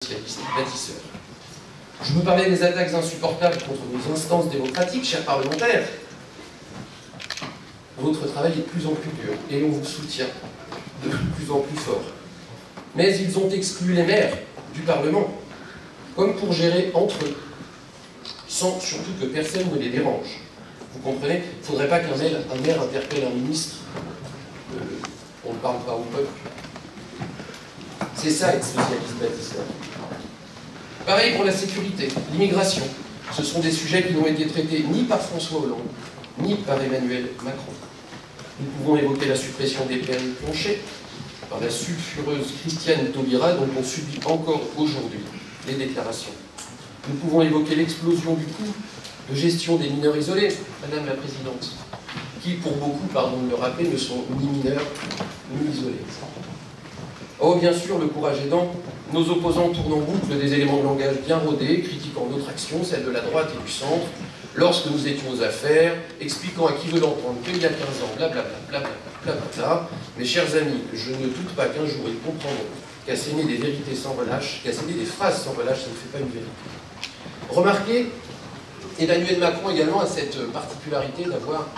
socialistes bâtisseurs. Je vous parlais des attaques insupportables contre nos instances démocratiques, chers parlementaires. Votre travail est de plus en plus dur et on vous soutient de plus en plus fort. Mais ils ont exclu les maires du Parlement, comme pour gérer entre eux, sans surtout que personne ne les dérange. Vous comprenez? Il ne faudrait pas qu'un maire interpelle un ministre. On ne parle pas au peuple. C'est ça être socialiste bâtisseur. Pareil pour la sécurité, l'immigration. Ce sont des sujets qui n'ont été traités ni par François Hollande, ni par Emmanuel Macron. Nous pouvons évoquer la suppression des permis planchers par la sulfureuse Christiane Taubira, dont on subit encore aujourd'hui les déclarations. Nous pouvons évoquer l'explosion du coût de gestion des mineurs isolés, Madame la Présidente, qui, pour beaucoup, pardon de le rappeler, ne sont ni mineurs ni isolés. Oh, bien sûr, le courage aidant, nos opposants tournent en boucle des éléments de langage bien rodés, critiquant notre action, celle de la droite et du centre, lorsque nous étions aux affaires, expliquant à qui veut l'entendre qu'il y a 15 ans, blablabla, blablabla. Mes chers amis, je ne doute pas qu'un jour ils comprendront qu'asséner des vérités sans relâche, qu'asséner des phrases sans relâche, ça ne fait pas une vérité. Remarquez, Emmanuel Macron également a cette particularité d'avoir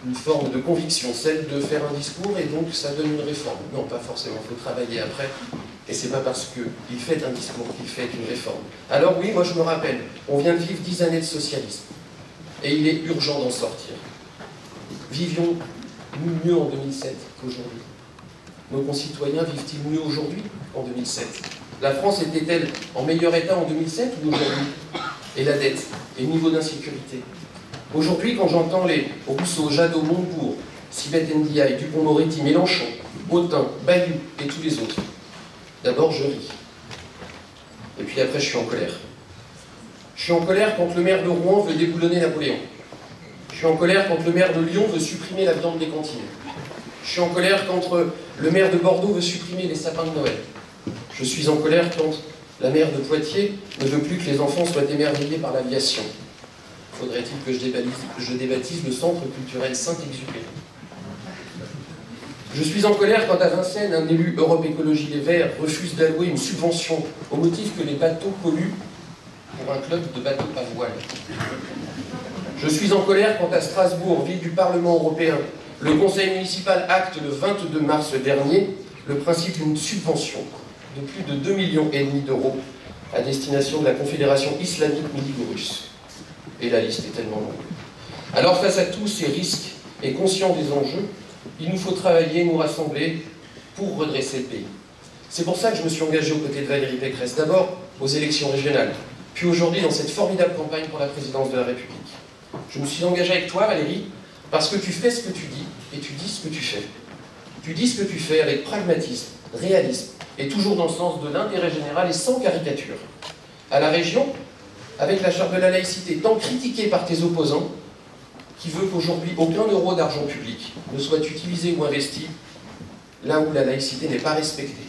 une forme de conviction, celle de faire un discours et donc ça donne une réforme. Non, pas forcément, il faut travailler après. Et c'est pas parce qu'il fait un discours qu'il fait une réforme. Alors oui, moi je me rappelle, on vient de vivre 10 années de socialisme. Et il est urgent d'en sortir. Vivions-nous mieux en 2007 qu'aujourd'hui? Nos concitoyens vivent-ils mieux aujourd'hui qu'en 2007? La France était-elle en meilleur état en 2007 ou aujourd'hui? Et la dette? Et le niveau d'insécurité? Aujourd'hui, quand j'entends les Rousseau, Jadot, Montebourg, Sibeth Ndiaye, Dupond-Moretti, Mélenchon, Autain, Bayou et tous les autres, d'abord je ris. Et puis après je suis en colère. Je suis en colère quand le maire de Rouen veut déboulonner Napoléon. Je suis en colère quand le maire de Lyon veut supprimer la viande des cantines. Je suis en colère quand le maire de Bordeaux veut supprimer les sapins de Noël. Je suis en colère quand la maire de Poitiers ne veut plus que les enfants soient émerveillés par l'aviation. Faudrait-il que je débaptise le centre culturel Saint-Exupéry? Je suis en colère quand à Vincennes, un élu Europe Écologie Les Verts refuse d'allouer une subvention au motif que les bateaux polluent pour un club de bateaux à voile. Je suis en colère quand à Strasbourg, ville du Parlement européen, le conseil municipal acte le 22 mars dernier le principe d'une subvention de plus de 2,5 millions d'euros à destination de la Confédération islamique midi-russe. Et la liste est tellement longue. Alors face à tous ces risques et conscients des enjeux, il nous faut travailler, nous rassembler pour redresser le pays. C'est pour ça que je me suis engagé aux côtés de Valérie Pécresse, d'abord aux élections régionales, puis aujourd'hui dans cette formidable campagne pour la présidence de la République. Je me suis engagé avec toi, Valérie, parce que tu fais ce que tu dis et tu dis ce que tu fais. Tu dis ce que tu fais avec pragmatisme, réalisme et toujours dans le sens de l'intérêt général et sans caricature. À la région, avec la charte de la laïcité, tant critiquée par tes opposants, qui veut qu'aujourd'hui aucun euro d'argent public ne soit utilisé ou investi là où la laïcité n'est pas respectée.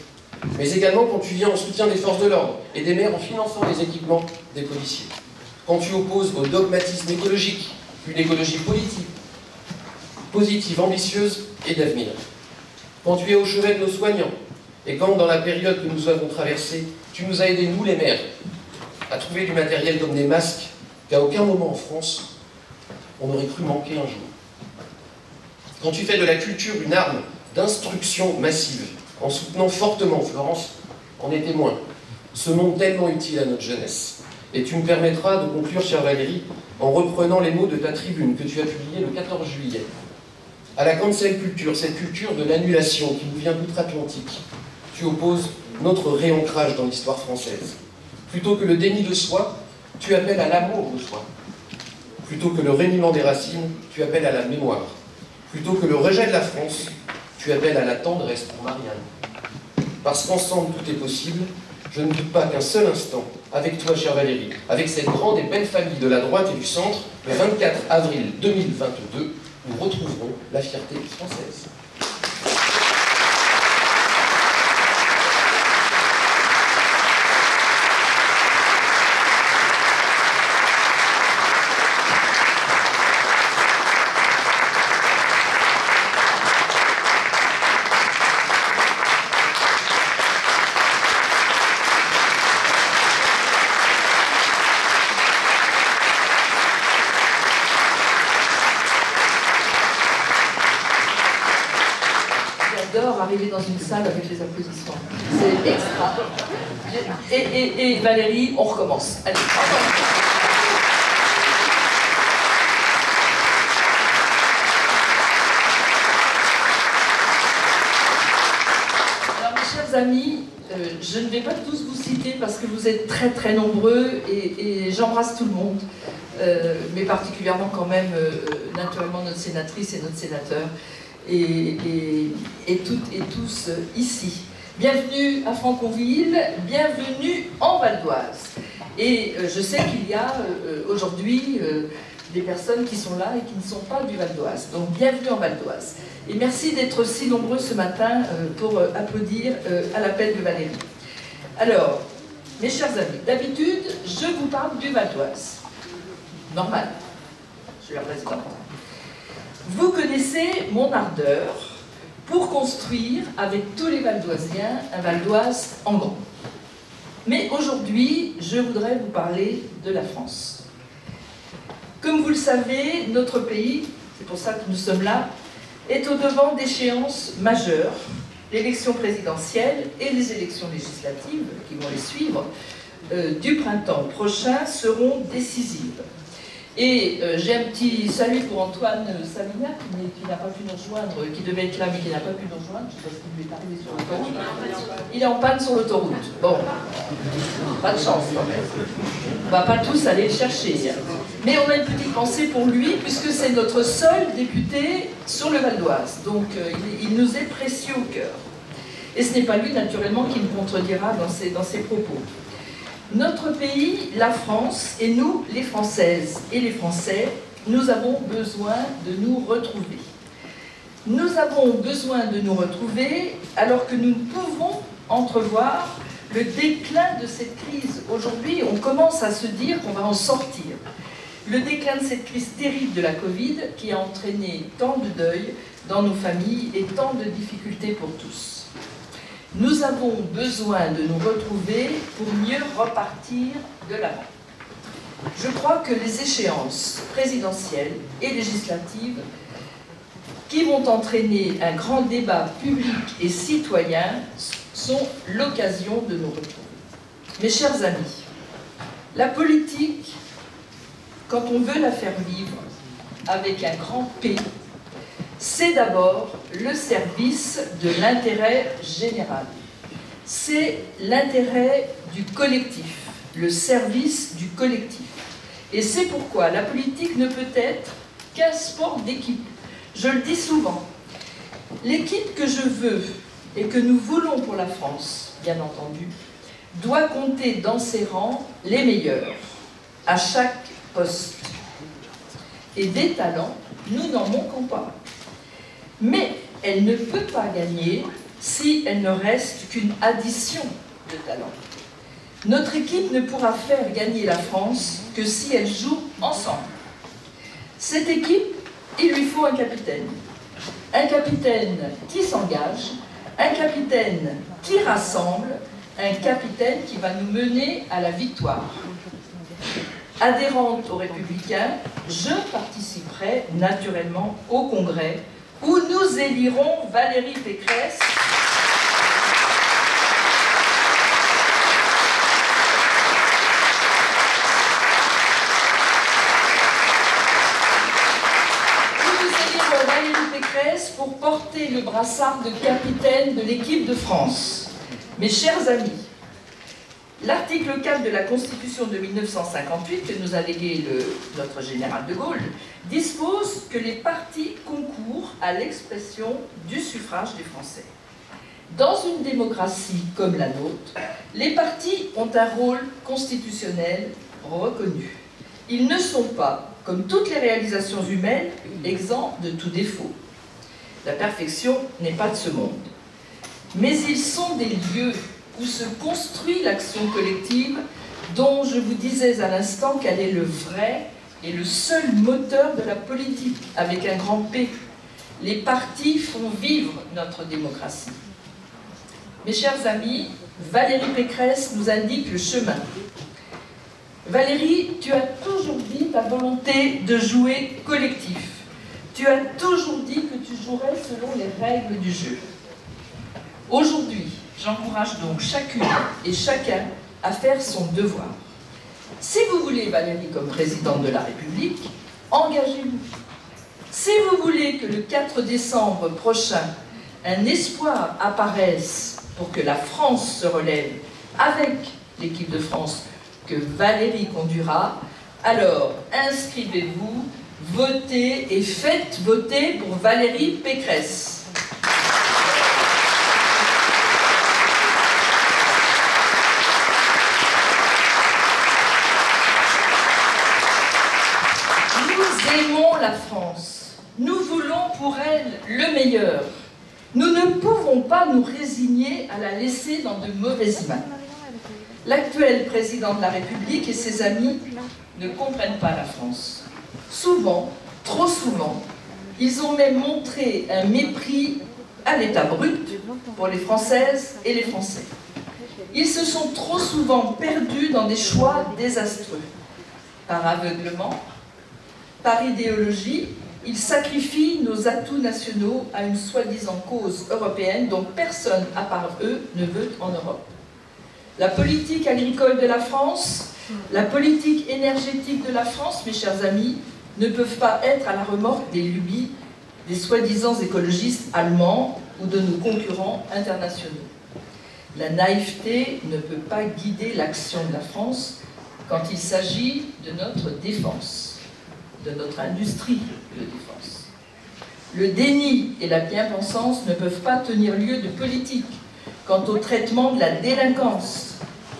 Mais également quand tu viens en soutien des forces de l'ordre et des maires en finançant les équipements des policiers. Quand tu opposes au dogmatisme écologique une écologie politique, positive, ambitieuse et d'avenir. Quand tu es au chevet de nos soignants et quand, dans la période que nous avons traversée, tu nous as aidés, nous les maires, à trouver du matériel comme des masques qu'à aucun moment en France on aurait cru manquer un jour. Quand tu fais de la culture une arme d'instruction massive, en soutenant fortement, Florence en est témoin, ce monde tellement utile à notre jeunesse. Et tu me permettras de conclure, chère Valérie, en reprenant les mots de ta tribune que tu as publiée le 14 juillet. À la cancel culture, cette culture de l'annulation qui nous vient d'outre-Atlantique, tu opposes notre réancrage dans l'histoire française. Plutôt que le déni de soi, tu appelles à l'amour de soi. Plutôt que le reniement des racines, tu appelles à la mémoire. Plutôt que le rejet de la France, tu appelles à la tendresse pour Marianne. Parce qu'ensemble tout est possible, je ne doute pas qu'un seul instant, avec toi, chère Valérie, avec cette grande et belle famille de la droite et du centre, le 24 avril 2022, nous retrouverons la fierté française. arriver dans une salle avec les applaudissements. C'est extra. Et Valérie, on recommence. Allez, alors, mes chers amis, je ne vais pas tous vous citer parce que vous êtes très très nombreux et j'embrasse tout le monde, mais particulièrement quand même naturellement notre sénatrice et notre sénateur et toutes et tous ici. Bienvenue à Franconville, bienvenue en Val d'Oise. Et je sais qu'il y a aujourd'hui des personnes qui sont là et qui ne sont pas du Val d'Oise. Donc bienvenue en Val d'Oise. Et merci d'être si nombreux ce matin pour applaudir à l'appel de Valérie. Alors, mes chers amis, d'habitude, je vous parle du Val d'Oise. Normal, je suis la présidente. Vous connaissez mon ardeur pour construire avec tous les Valdoisiens un Val d'Oise en grand. Mais aujourd'hui, je voudrais vous parler de la France. Comme vous le savez, notre pays, c'est pour ça que nous sommes là, est au devant d'échéances majeures. L'élection présidentielle et les élections législatives qui vont les suivre du printemps prochain seront décisives. Et j'ai un petit salut pour Antoine Savignac, mais qui n'a pas pu nous rejoindre, qui devait être là, mais qui n'a pas pu nous rejoindre. Je ne sais pas ce qu'il lui est arrivé sur l'autoroute. Il est en panne sur l'autoroute. Bon, pas de chance quand même. On ne va pas tous aller le chercher. Mais on a une petite pensée pour lui, puisque c'est notre seul député sur le Val d'Oise. Donc il nous est précieux au cœur. Et ce n'est pas lui, naturellement, qui me contredira dans ses propos. Notre pays, la France, et nous, les Françaises et les Français, nous avons besoin de nous retrouver. Nous avons besoin de nous retrouver alors que nous pouvons entrevoir le déclin de cette crise. Aujourd'hui, on commence à se dire qu'on va en sortir. Le déclin de cette crise terrible de la Covid qui a entraîné tant de deuil dans nos familles et tant de difficultés pour tous. Nous avons besoin de nous retrouver pour mieux repartir de l'avant. Je crois que les échéances présidentielles et législatives qui vont entraîner un grand débat public et citoyen sont l'occasion de nous retrouver. Mes chers amis, la politique, quand on veut la faire vivre avec un grand P, c'est d'abord le service de l'intérêt général. C'est l'intérêt du collectif, le service du collectif. Et c'est pourquoi la politique ne peut être qu'un sport d'équipe. Je le dis souvent, l'équipe que je veux et que nous voulons pour la France, bien entendu, doit compter dans ses rangs les meilleurs, à chaque poste. Et des talents, nous n'en manquons pas. Mais elle ne peut pas gagner si elle ne reste qu'une addition de talents. Notre équipe ne pourra faire gagner la France que si elle joue ensemble. Cette équipe, il lui faut un capitaine. Un capitaine qui s'engage, un capitaine qui rassemble, un capitaine qui va nous mener à la victoire. Adhérente aux Républicains, je participerai naturellement au Congrès où nous élirons Valérie Pécresse pour porter le brassard de capitaine de l'équipe de France. Mes chers amis, l'article 4 de la Constitution de 1958, que nous a légué notre général de Gaulle, dispose que les partis concourent à l'expression du suffrage des Français. Dans une démocratie comme la nôtre, les partis ont un rôle constitutionnel reconnu. Ils ne sont pas, comme toutes les réalisations humaines, exempts de tout défaut. La perfection n'est pas de ce monde. Mais ils sont des lieux où se construit l'action collective dont je vous disais à l'instant qu'elle est le vrai et le seul moteur de la politique, avec un grand P. Les partis font vivre notre démocratie. Mes chers amis, Valérie Pécresse nous indique le chemin. Valérie, tu as toujours dit ta volonté de jouer collectif. Tu as toujours dit que tu jouerais selon les règles du jeu. Aujourd'hui, j'encourage donc chacune et chacun à faire son devoir. Si vous voulez Valérie comme présidente de la République, engagez-vous. Si vous voulez que le 4 décembre prochain, un espoir apparaisse pour que la France se relève avec l'équipe de France que Valérie conduira, alors inscrivez-vous, votez et faites voter pour Valérie Pécresse. Nous aimons la France. Nous voulons pour elle le meilleur. Nous ne pouvons pas nous résigner à la laisser dans de mauvaises mains. L'actuel président de la République et ses amis ne comprennent pas la France. Souvent, trop souvent, ils ont même montré un mépris à l'état brut pour les Françaises et les Français. Ils se sont trop souvent perdus dans des choix désastreux. Par aveuglement, par idéologie, ils sacrifient nos atouts nationaux à une soi-disant cause européenne dont personne, à part eux, ne veut en Europe. La politique agricole de la France, la politique énergétique de la France, mes chers amis, ne peuvent pas être à la remorque des lubies des soi-disant écologistes allemands ou de nos concurrents internationaux. La naïveté ne peut pas guider l'action de la France quand il s'agit de notre défense, de notre industrie de défense. Le déni et la bien-pensance ne peuvent pas tenir lieu de politique quant au traitement de la délinquance,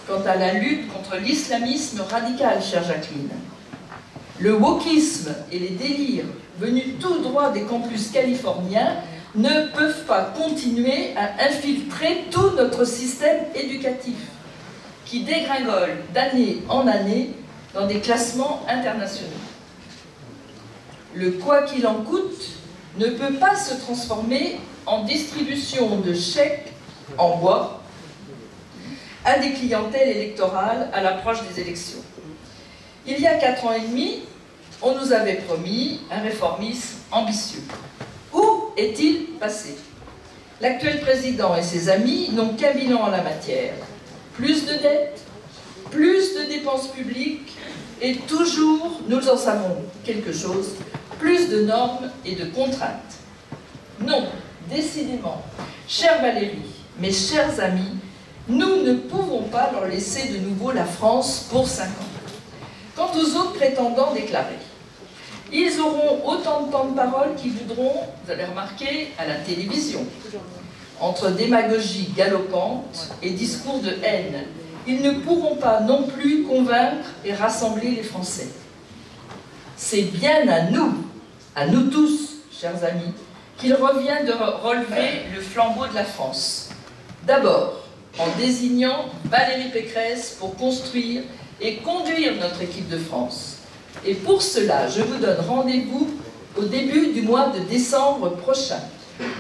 quant à la lutte contre l'islamisme radical, chère Jacqueline. Le wokisme et les délires venus tout droit des campus californiens ne peuvent pas continuer à infiltrer tout notre système éducatif, qui dégringole d'année en année dans des classements internationaux. Le quoi qu'il en coûte ne peut pas se transformer en distribution de chèques en bois à des clientèles électorales à l'approche des élections. Il y a 4 ans et demi, on nous avait promis un réformisme ambitieux. Où est-il passé? L'actuel président et ses amis n'ont qu'un bilan en la matière. Plus de dettes, plus de dépenses publiques et toujours, nous en savons quelque chose, plus de normes et de contraintes. Non, décidément, chère Valérie, mes chers amis, nous ne pouvons pas leur laisser de nouveau la France pour 5 ans. Quant aux autres prétendants déclarés, ils auront autant de temps de parole qu'ils voudront, vous allez remarquer, à la télévision. Entre démagogie galopante et discours de haine, ils ne pourront pas non plus convaincre et rassembler les Français. C'est bien à nous tous, chers amis, qu'il revient de relever le flambeau de la France. D'abord, en désignant Valérie Pécresse pour construire et conduire notre équipe de France. Et pour cela, je vous donne rendez-vous au début du mois de décembre prochain.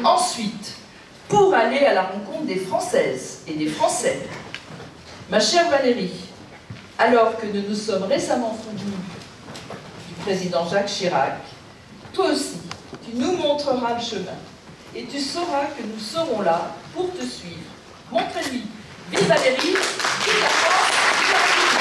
Ensuite, pour aller à la rencontre des Françaises et des Français. Ma chère Valérie, alors que nous nous sommes récemment souvenus du président Jacques Chirac, toi aussi, tu nous montreras le chemin. Et tu sauras que nous serons là pour te suivre. Montrez-lui. Vive Valérie, vive la France, vive la République.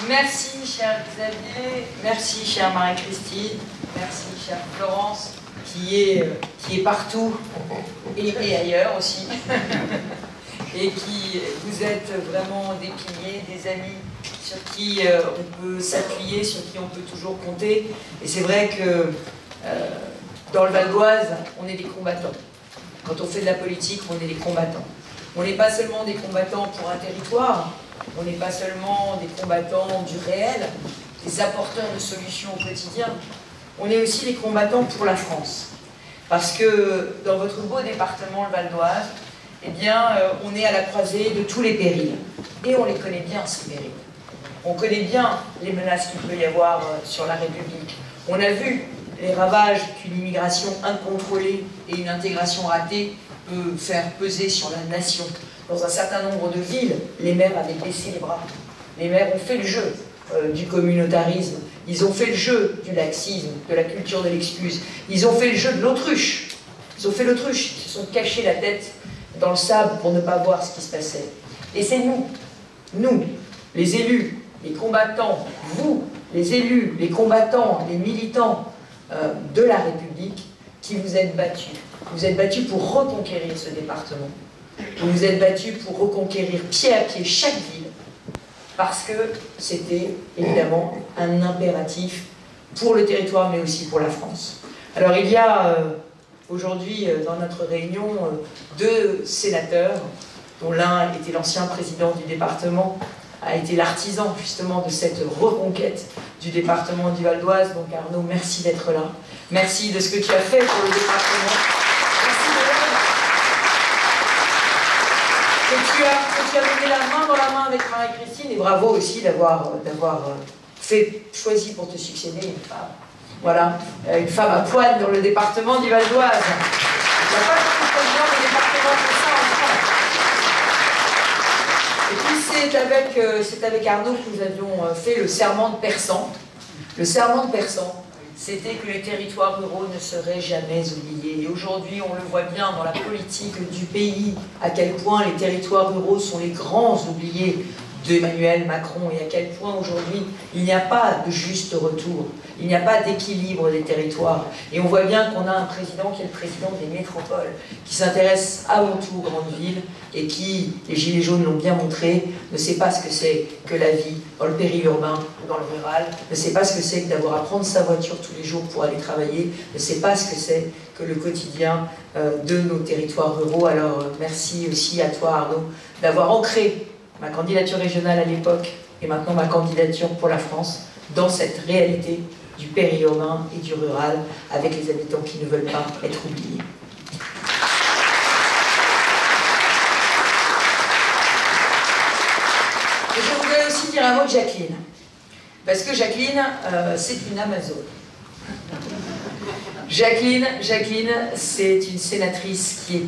Merci, cher Xavier, merci, chère Marie-Christine, merci, chère Florence, qui est partout et ailleurs aussi, et qui vous êtes vraiment des piliers, des amis sur qui on peut s'appuyer, sur qui on peut toujours compter. Et c'est vrai que dans le Val d'Oise, on est des combattants. Quand on fait de la politique, on est des combattants. On n'est pas seulement des combattants pour un territoire, on n'est pas seulement des combattants du réel, des apporteurs de solutions au quotidien, on est aussi les combattants pour la France. Parce que dans votre beau département, le Val d'Oise, eh bien, on est à la croisée de tous les périls. Et on les connaît bien, ces périls. On connaît bien les menaces qu'il peut y avoir sur la République. On a vu les ravages qu'une immigration incontrôlée et une intégration ratée peut faire peser sur la nation. Dans un certain nombre de villes, les maires avaient baissé les bras. Les maires ont fait le jeu du communautarisme. Ils ont fait le jeu du laxisme, de la culture de l'excuse. Ils ont fait le jeu de l'autruche. Ils ont fait l'autruche. Ils se sont cachés la tête dans le sable pour ne pas voir ce qui se passait. Et c'est nous, les élus, les combattants, vous, les élus, les combattants, les militants de la République, qui vous êtes battus. Vous êtes battus pour reconquérir ce département. Vous vous êtes battus pour reconquérir pied à pied chaque ville, parce que c'était évidemment un impératif pour le territoire, mais aussi pour la France. Alors il y a aujourd'hui dans notre réunion deux sénateurs, dont l'un était l'ancien président du département, a été l'artisan justement de cette reconquête du département du Val d'Oise. Donc Arnaud, merci d'être là. Merci de ce que tu as fait pour le département. Merci de l'aide que tu as mené la main dans la main avec Marie-Christine, et bravo aussi d'avoir choisi pour te succéder une femme. Voilà, une femme à poil dans le département du Val d'Oise. Il n'y a pas beaucoup de présidents de département comme ça en France. Et puis c'est avec Arnaud que nous avions fait le serment de Persan. Le serment de Persan, c'était que les territoires ruraux ne seraient jamais oubliés. Et aujourd'hui, on le voit bien dans la politique du pays, à quel point les territoires ruraux sont les grands oubliés d'Emmanuel Macron, et à quel point aujourd'hui il n'y a pas de juste retour, il n'y a pas d'équilibre des territoires. Et on voit bien qu'on a un président qui est le président des métropoles, qui s'intéresse avant tout aux grandes villes, et qui, les Gilets jaunes l'ont bien montré, ne sait pas ce que c'est que la vie dans le périurbain ou dans le rural, ne sait pas ce que c'est que d'avoir à prendre sa voiture tous les jours pour aller travailler, ne sait pas ce que c'est que le quotidien de nos territoires ruraux. Alors merci aussi à toi Arnaud d'avoir ancré ma candidature régionale à l'époque et maintenant ma candidature pour la France dans cette réalité du périurbain et du rural, avec les habitants qui ne veulent pas être oubliés. Et je voudrais aussi dire un mot de Jacqueline, parce que Jacqueline, c'est une Amazone. Jacqueline, c'est une sénatrice qui est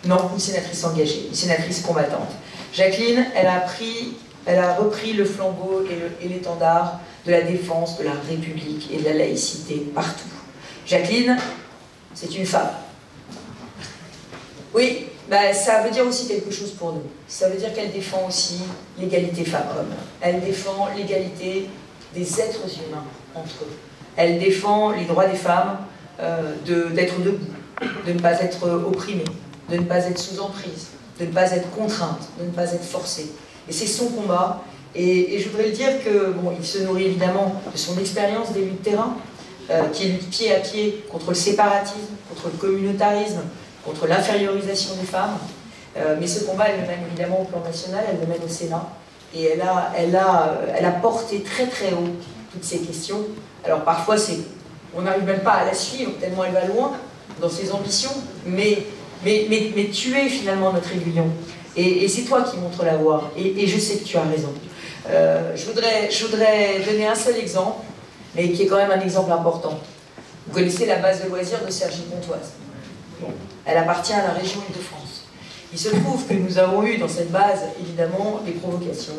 une sénatrice engagée, une sénatrice combattante. Jacqueline, elle a repris le flambeau et l'étendard de la défense de la République et de la laïcité partout. Jacqueline, c'est une femme. Oui, ça veut dire aussi quelque chose pour nous. Ça veut dire qu'elle défend aussi l'égalité femmes-hommes. Elle défend l'égalité des êtres humains entre eux. Elle défend les droits des femmes d'être debout, de ne pas être opprimées, de ne pas être sous emprise, de ne pas être contrainte, de ne pas être forcée. Et c'est son combat. Et je voudrais le dire que, bon, il se nourrit évidemment de son expérience d'élu de terrain, qui lutte pied à pied contre le séparatisme, contre le communautarisme, contre l'infériorisation des femmes. Mais ce combat, elle le mène évidemment au plan national, elle le mène au Sénat. Et elle a porté très très haut toutes ces questions. Alors parfois, on n'arrive même pas à la suivre, tellement elle va loin dans ses ambitions, mais tu es finalement notre aiguillon. Et c'est toi qui montres la voie. Et je sais que tu as raison. Je voudrais donner un seul exemple, mais qui est quand même un exemple important. Vous connaissez la base de loisirs de Cergy-Pontoise. Bon. Elle appartient à la région Île-de-France. Il se trouve que nous avons eu dans cette base, évidemment, des provocations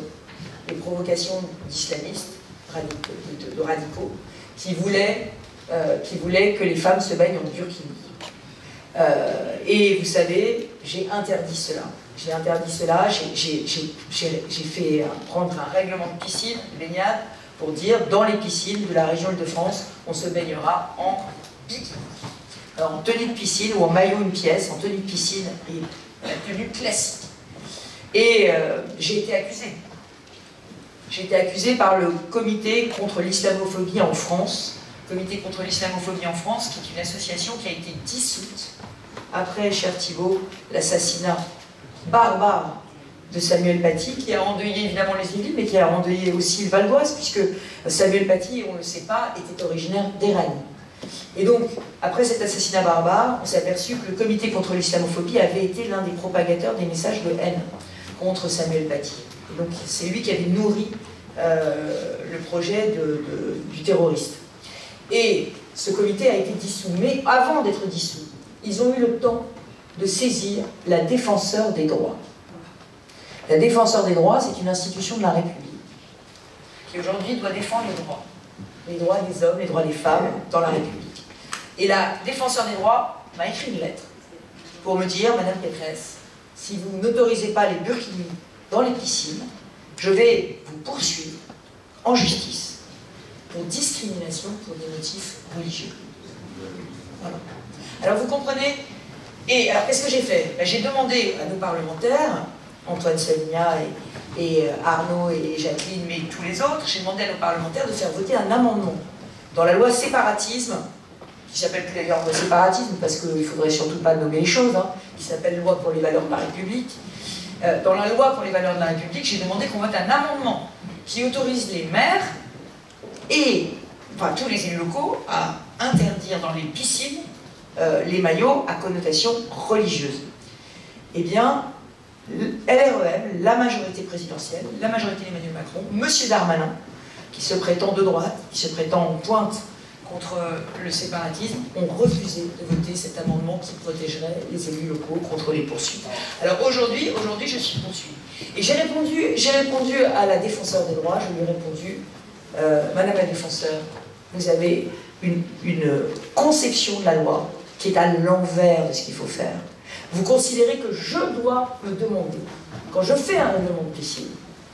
d'islamistes, de radicaux, qui voulaient que les femmes se baignent en burkini. Et vous savez, j'ai interdit cela. J'ai interdit cela, j'ai fait prendre un règlement de piscine, de baignade, pour dire, dans les piscines de la région Île-de-France, on se baignera en bikini. Alors, en tenue de piscine ou en maillot une pièce, en tenue de piscine et la tenue classique. Et j'ai été accusée. J'ai été accusée par le Comité contre l'islamophobie en France, Comité contre l'islamophobie en France, qui est une association qui a été dissoute après, cher Thibault, l'assassinat barbare de Samuel Paty, qui a endeuillé évidemment les Yvelines, mais qui a endeuillé aussi le Val d'Oise, puisque Samuel Paty, on ne le sait pas, était originaire d'Éragny. Et donc, après cet assassinat barbare, on s'est aperçu que le comité contre l'islamophobie avait été l'un des propagateurs des messages de haine contre Samuel Paty. Et donc, c'est lui qui avait nourri le projet du terroriste. Et ce comité a été dissous. Mais avant d'être dissous, ils ont eu le temps de saisir la Défenseure des droits. La Défenseure des droits, c'est une institution de la République qui aujourd'hui doit défendre les droits des hommes, les droits des femmes dans la République. Et la Défenseure des droits m'a écrit une lettre pour me dire, Madame Pécresse, si vous n'autorisez pas les burkinis dans les piscines, je vais vous poursuivre en justice pour discrimination pour des motifs religieux. Voilà. Alors vous comprenez. Et alors qu'est-ce que j'ai fait? J'ai demandé à nos parlementaires, Antoine Savigna et Arnaud et Jacqueline, mais tous les autres, j'ai demandé à nos parlementaires de faire voter un amendement dans la loi séparatisme, qui s'appelle plus d'ailleurs loi séparatisme, parce qu'il ne faudrait surtout pas nommer les choses, hein, qui s'appelle loi pour les valeurs de la République. Dans la loi pour les valeurs de la République, j'ai demandé qu'on vote un amendement qui autorise les maires et enfin, tous les élus locaux à interdire dans les piscines les maillots à connotation religieuse. Eh bien, LREM, la majorité présidentielle, la majorité d'Emmanuel Macron, M. Darmanin, qui se prétend de droite, qui se prétend en pointe contre le séparatisme, ont refusé de voter cet amendement qui protégerait les élus locaux contre les poursuites. Alors aujourd'hui, je suis poursuivie. Et j'ai répondu à la Défenseure des droits, je lui ai répondu, Madame la Défenseure, vous avez une conception de la loi qui est à l'envers de ce qu'il faut faire. Vous considérez que je dois me demander, quand je fais un règlement de piscine,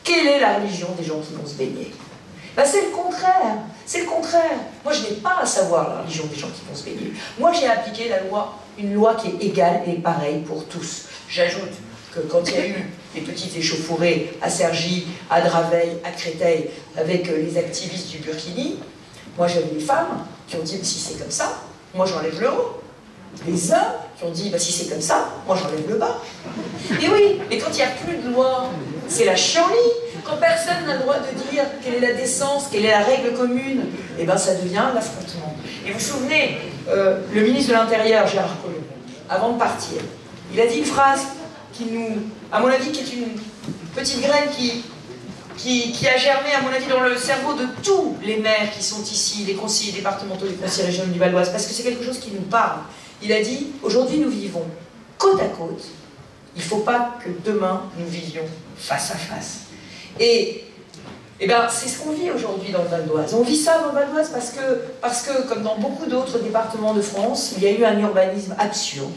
quelle est la religion des gens qui vont se baigner? Ben c'est le contraire, c'est le contraire. Moi je n'ai pas à savoir la religion des gens qui vont se baigner. Moi j'ai appliqué la loi, une loi qui est égale et pareille pour tous. J'ajoute que quand il y a eu les petites échauffourées à Cergy, à Draveil, à Créteil, avec les activistes du Burkini, moi j'avais des femmes qui ont dit si c'est comme ça, moi j'enlève le haut. Les hommes qui ont dit bah, si c'est comme ça, moi j'enlève le bas. Et oui, mais quand il n'y a plus de loi, c'est la chienlit. Quand personne n'a le droit de dire quelle est la décence, quelle est la règle commune, et ben ça devient l'affrontement. Et vous vous souvenez, le ministre de l'Intérieur, Gérard Collomb, avant de partir, il a dit une phrase qui nous, à mon avis, qui est une petite graine qui a germé, à mon avis, dans le cerveau de tous les maires qui sont ici, les conseillers départementaux, les conseillers régionaux du Val d'Oise, parce que c'est quelque chose qui nous parle. Il a dit, aujourd'hui nous vivons côte à côte, il ne faut pas que demain nous vivions face à face. Et bien, c'est ce qu'on vit aujourd'hui dans le Val d'Oise. On vit ça dans le Val d'Oise parce que, comme dans beaucoup d'autres départements de France, il y a eu un urbanisme absurde.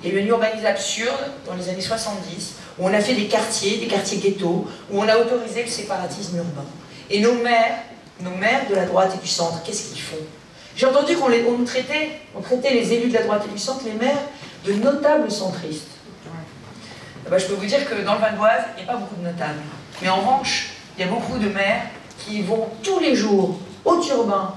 Il y a eu un urbanisme absurde dans les années 70, où on a fait des quartiers ghettos, où on a autorisé le séparatisme urbain. Et nos maires de la droite et du centre, qu'est-ce qu'ils font? J'ai entendu qu'on traitait les élus de la droite et du centre, les maires, de notables centristes. Ben, je peux vous dire que dans le Val d'Oise, il n'y a pas beaucoup de notables. Mais en revanche, il y a beaucoup de maires qui vont tous les jours au turbin,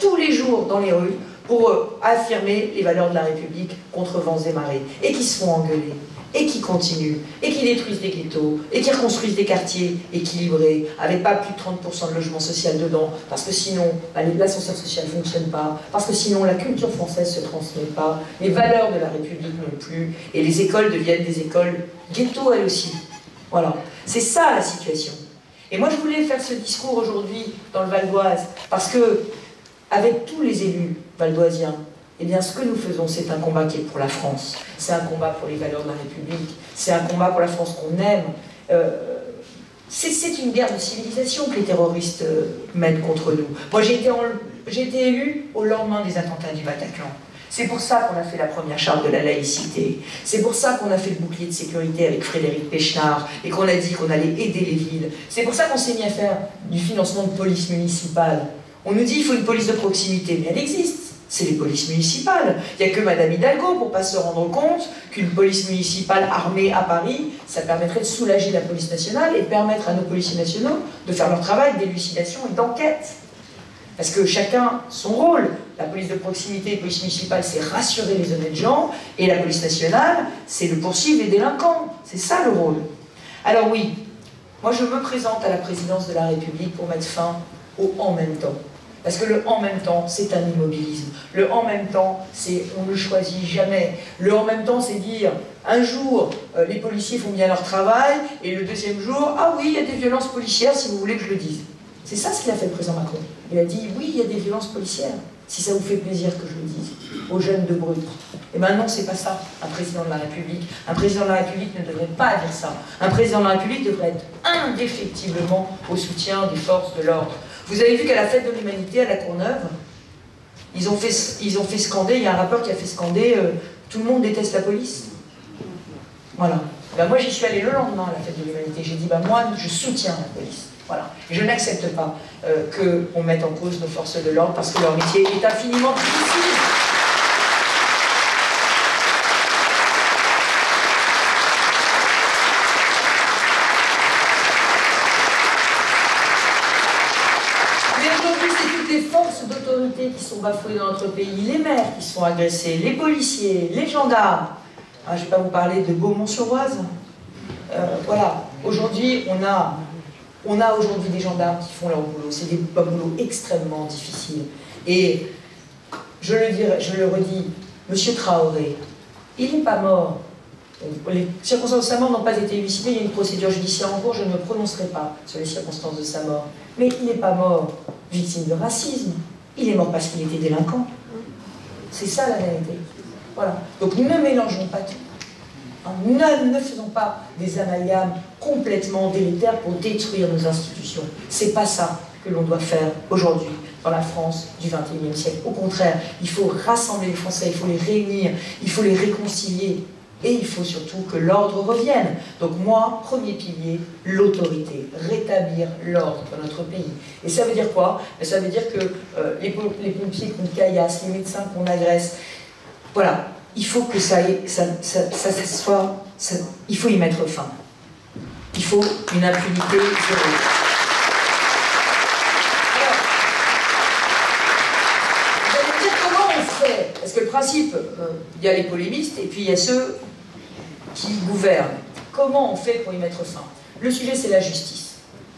tous les jours dans les rues, pour affirmer les valeurs de la République contre vents et marées, et qui se font engueuler, et qui continuent, et qui détruisent des ghettos, et qui reconstruisent des quartiers équilibrés, avec pas plus de 30% de logement social dedans, parce que sinon, l'ascenseur social ne fonctionne pas, parce que sinon la culture française ne se transmet pas, les valeurs de la République non plus, et les écoles deviennent des écoles ghetto elles aussi. Voilà, c'est ça la situation. Et moi je voulais faire ce discours aujourd'hui dans le Val d'Oise, parce que, avec tous les élus valdoisiens, eh bien, ce que nous faisons, c'est un combat qui est pour la France. C'est un combat pour les valeurs de la République. C'est un combat pour la France qu'on aime. C'est une guerre de civilisation que les terroristes mènent contre nous. Moi, j'ai été élue au lendemain des attentats du Bataclan. C'est pour ça qu'on a fait la première charte de la laïcité. C'est pour ça qu'on a fait le bouclier de sécurité avec Frédéric Pechnard et qu'on a dit qu'on allait aider les villes. C'est pour ça qu'on s'est mis à faire du financement de police municipale. On nous dit qu'il faut une police de proximité, mais elle existe. C'est les polices municipales. Il n'y a que Madame Hidalgo pour ne pas se rendre compte qu'une police municipale armée à Paris, ça permettrait de soulager la police nationale et de permettre à nos policiers nationaux de faire leur travail d'élucidation et d'enquête. Parce que chacun son rôle. La police de proximité, la police municipale, c'est rassurer les honnêtes gens, et la police nationale, c'est de poursuivre les délinquants. C'est ça le rôle. Alors oui, moi je me présente à la présidence de la République pour mettre fin au « en même temps ». Parce que le « en même temps », c'est un immobilisme. Le « en même temps », c'est on ne choisit jamais. Le « en même temps », c'est dire, un jour, les policiers font bien leur travail, et le deuxième jour, ah oui, il y a des violences policières, si vous voulez que je le dise. C'est ça ce qu'il a fait le président Macron. Il a dit, oui, il y a des violences policières, si ça vous fait plaisir que je le dise, aux jeunes de Brut. Et maintenant, c'est pas ça, un président de la République. Un président de la République ne devrait pas dire ça. Un président de la République devrait être indéfectiblement au soutien des forces de l'ordre. Vous avez vu qu'à la fête de l'humanité, à la Courneuve, ils ont fait scander, il y a un rappeur qui a fait scander tout le monde déteste la police. Voilà. Ben moi, j'y suis allée le lendemain à la fête de l'humanité. J'ai dit, ben moi, je soutiens la police. Voilà. Et je n'accepte pas qu'on mette en cause nos forces de l'ordre parce que leur métier est infiniment difficile. D'autorité qui sont bafouées dans notre pays, les maires qui sont agressés, les policiers, les gendarmes. Je ne vais pas vous parler de Beaumont-sur-Oise. Voilà, aujourd'hui, on a aujourd'hui des gendarmes qui font leur boulot. C'est des boulots extrêmement difficiles. Et je le redis, M. Traoré, il n'est pas mort. Les circonstances de sa mort n'ont pas été élucidées, il y a une procédure judiciaire en cours, je ne me prononcerai pas sur les circonstances de sa mort. Mais il n'est pas mort victime de racisme, il est mort parce qu'il était délinquant. C'est ça la vérité. Voilà. Donc ne mélangeons pas tout. Ne faisons pas des amalgames complètement délétères pour détruire nos institutions. C'est pas ça que l'on doit faire aujourd'hui dans la France du XXIe siècle. Au contraire, il faut rassembler les Français, il faut les réunir, il faut les réconcilier. Et il faut surtout que l'ordre revienne. Donc moi, premier pilier, l'autorité, rétablir l'ordre dans notre pays. Et ça veut dire quoi? Ça veut dire que les pompiers qu'on caillasse, les médecins qu'on agresse, voilà, il faut que il faut y mettre fin. Il faut une impunité zéro. Alors, vous allez me dire comment on fait? Parce que le principe, il y a les polémistes et puis il y a ceux qui gouvernent. Comment on fait pour y mettre fin? Le sujet, c'est la justice.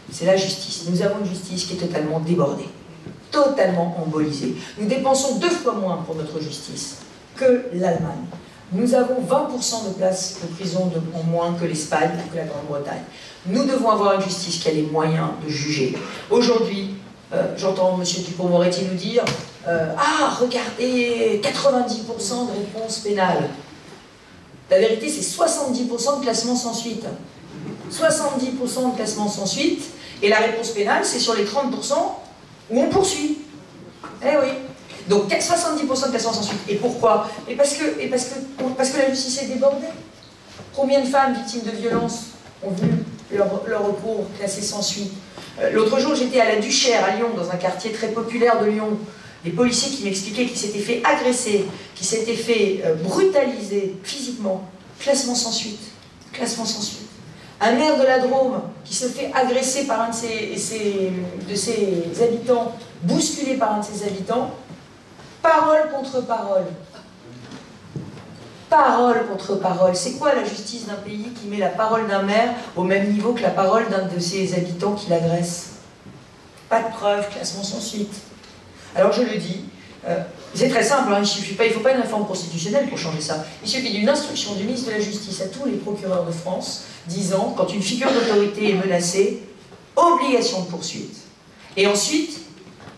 C'est la justice. Nous avons une justice qui est totalement débordée, totalement embolisée. Nous dépensons 2 fois moins pour notre justice que l'Allemagne. Nous avons 20% de places de prison en moins que l'Espagne ou que la Grande-Bretagne. Nous devons avoir une justice qui a les moyens de juger. Aujourd'hui, j'entends M. Dupond-Moretti nous dire ah, regardez, 90% de réponse pénale. La vérité, c'est 70% de classement sans suite. 70% de classement sans suite, et la réponse pénale, c'est sur les 30% où on poursuit. Eh oui. Donc 70% de classement sans suite. Et pourquoi? Et parce que la justice est débordée. Combien de femmes victimes de violences ont vu leur recours classé sans suite? L'autre jour, j'étais à la Duchère, à Lyon, dans un quartier très populaire de Lyon. Des policiers qui m'expliquaient qu'ils s'étaient fait agresser, qu'ils s'étaient fait brutaliser physiquement. Classement sans suite. Classement sans suite. Un maire de la Drôme qui se fait agresser par un de ses habitants, bousculé par un de ses habitants. Parole contre parole. Parole contre parole. C'est quoi la justice d'un pays qui met la parole d'un maire au même niveau que la parole d'un de ses habitants qui l'agresse? Pas de preuve, classement sans suite. Alors je le dis, c'est très simple, hein, il ne faut pas une réforme constitutionnelle pour changer ça. Il suffit d'une instruction du ministre de la Justice à tous les procureurs de France disant, quand une figure d'autorité est menacée, obligation de poursuite. Et ensuite,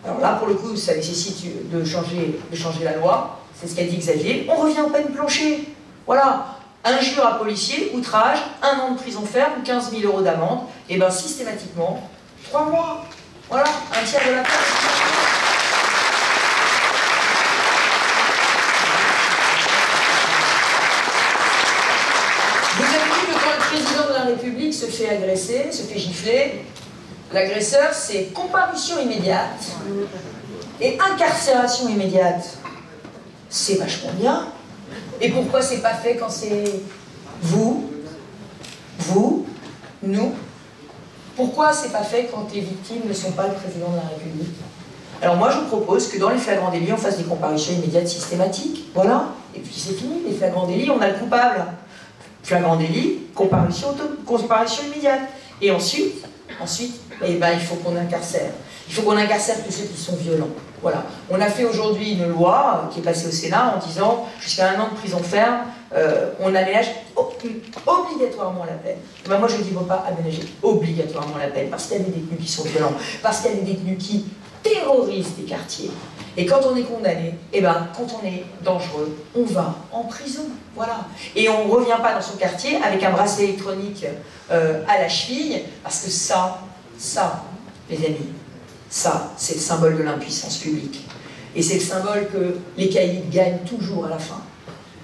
alors là pour le coup ça nécessite de changer la loi, c'est ce qu'a dit Xavier, on revient aux peines planchers. Voilà, injure à policier, outrage, 1 an de prison ferme, 15 000 € d'amende, et bien systématiquement, 3 mois. Voilà, un tiers de la peine. Vous avez vu que quand le président de la République se fait agresser, se fait gifler, l'agresseur, c'est comparution immédiate et incarcération immédiate. C'est vachement bien. Et pourquoi c'est pas fait quand c'est vous, nous? Pourquoi c'est pas fait quand les victimes ne sont pas le président de la République? Alors moi je vous propose que dans les flagrants délits, on fasse des comparutions immédiates systématiques. Voilà. Et puis c'est fini, les flagrants délits, on a le coupable. flagrant délit, comparution immédiate. Et ensuite, eh ben, il faut qu'on incarcère. Il faut qu'on incarcère tous ceux qui sont violents. Voilà. On a fait aujourd'hui une loi qui est passée au Sénat en disant jusqu'à 1 an de prison ferme, on aménage obligatoirement la peine. Ben moi je ne dis pas aménager obligatoirement la peine, parce qu'il y a des détenus qui sont violents, parce qu'il y a des détenus qui terrorisent des quartiers. Et quand on est condamné, eh ben, quand on est dangereux, on va en prison. Voilà. Et on ne revient pas dans son quartier avec un bracelet électronique à la cheville, parce que ça, les amis, ça, c'est le symbole de l'impuissance publique. Et c'est le symbole que les caïds gagnent toujours à la fin.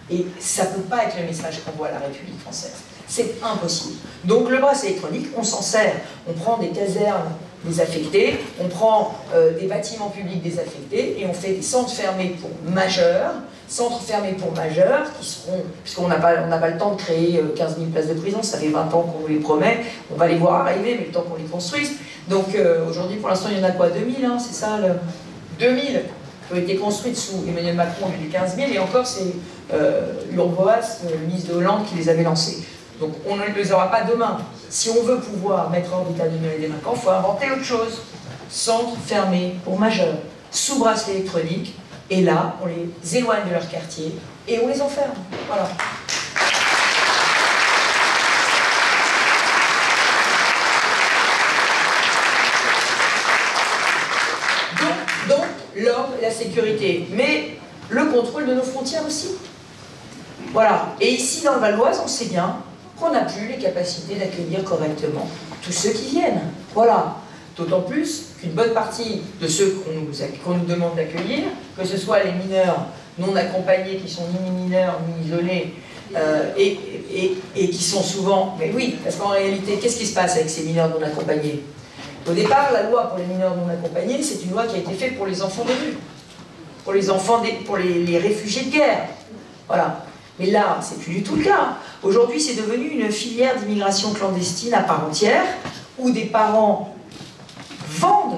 Et ça ne peut pas être le message qu'envoie la République française. C'est impossible. Donc le bracelet électronique, on s'en sert. On prend des casernes désaffectés, on prend des bâtiments publics désaffectés et on fait des centres fermés pour majeurs, qui seront, puisqu'on n'a pas le temps de créer 15 000 places de prison, ça fait 20 ans qu'on nous les promet, on va les voir arriver, mais le temps qu'on les construise. Donc aujourd'hui, pour l'instant, il y en a quoi, 2000, hein, c'est ça, 2000 qui ont été construites sous Emmanuel Macron, on a eu 15 000, et encore c'est Urboas, le ministre de Hollande, qui les avait lancés. Donc on ne les aura pas demain. Si on veut pouvoir mettre hors d'état de nuire les délinquants, il faut inventer autre chose. Centre fermé pour majeurs, sous bracelet électronique, et là, on les éloigne de leur quartier et on les enferme. Voilà. Donc l'ordre et la sécurité, mais le contrôle de nos frontières aussi. Voilà. Et ici, dans le Val-d'Oise, on sait bien qu'on n'a plus les capacités d'accueillir correctement tous ceux qui viennent. Voilà. D'autant plus qu'une bonne partie de ceux qu'on nous demande d'accueillir, que ce soit les mineurs non accompagnés qui sont ni mineurs ni isolés, et qui sont souvent... Mais oui, parce qu'en réalité, qu'est-ce qui se passe avec ces mineurs non accompagnés? Au départ, la loi pour les mineurs non accompagnés, c'est une loi qui a été faite pour les enfants de rue, pour les réfugiés de guerre. Voilà. Mais là, c'est plus du tout le cas. Aujourd'hui, c'est devenu une filière d'immigration clandestine à part entière, où des parents vendent